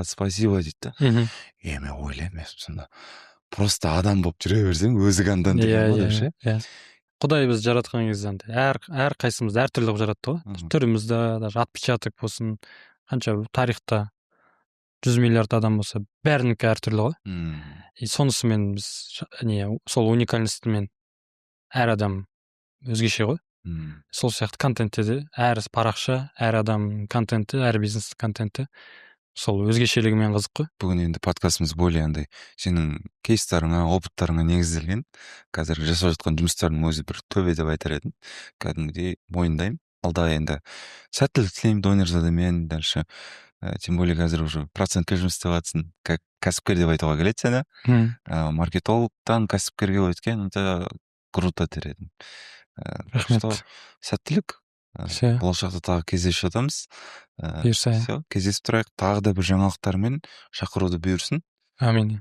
спасибо дейді. Мен ойлаймын, сонда просто адам болып жүре берсең, өзі контент деген ғой деп ше. Құдай біз жаратқан кезде әр қайсымыз әр түрлі қылып жаратты ғой. Түрімізді, даже отпечаток болсын, қанша тарихта 100 миллиард адам болса, бәрінікі әр түрлі ғой. И сонысымен біз сол уникальностьмен әр адам өзгеше ғой. Мм. Сол сияқты контентте де әр парақша, әр адам контенті, әр бизнес контенті сол өзгешелігімен қызық қой. Бүгін енді подкастымыз более андай сенің кейстарыңа, опыттарыңа негізделген. Қазір жасап жатқан жұмыстардың өзі бір төбе деп айтар едім. Кәдімгідей мойындаймын. Алда енді сәттілік тілеймін донерзадамен дальше. Тем более қазір уже процентке жұмыс істеп жатсың. Как кәсіпкер деп айтуға келеді сені. Маркетологтан кәсіпкерге өткен это круто дер едім. Рахмет. Что сәттілік. Все. Болашақта тағы кездесіп жатамыз. Бұйырса. Все, кездесіп тұрайық. Тағы да бір жаңалықтармен шақыруды бұйырсын. Амин.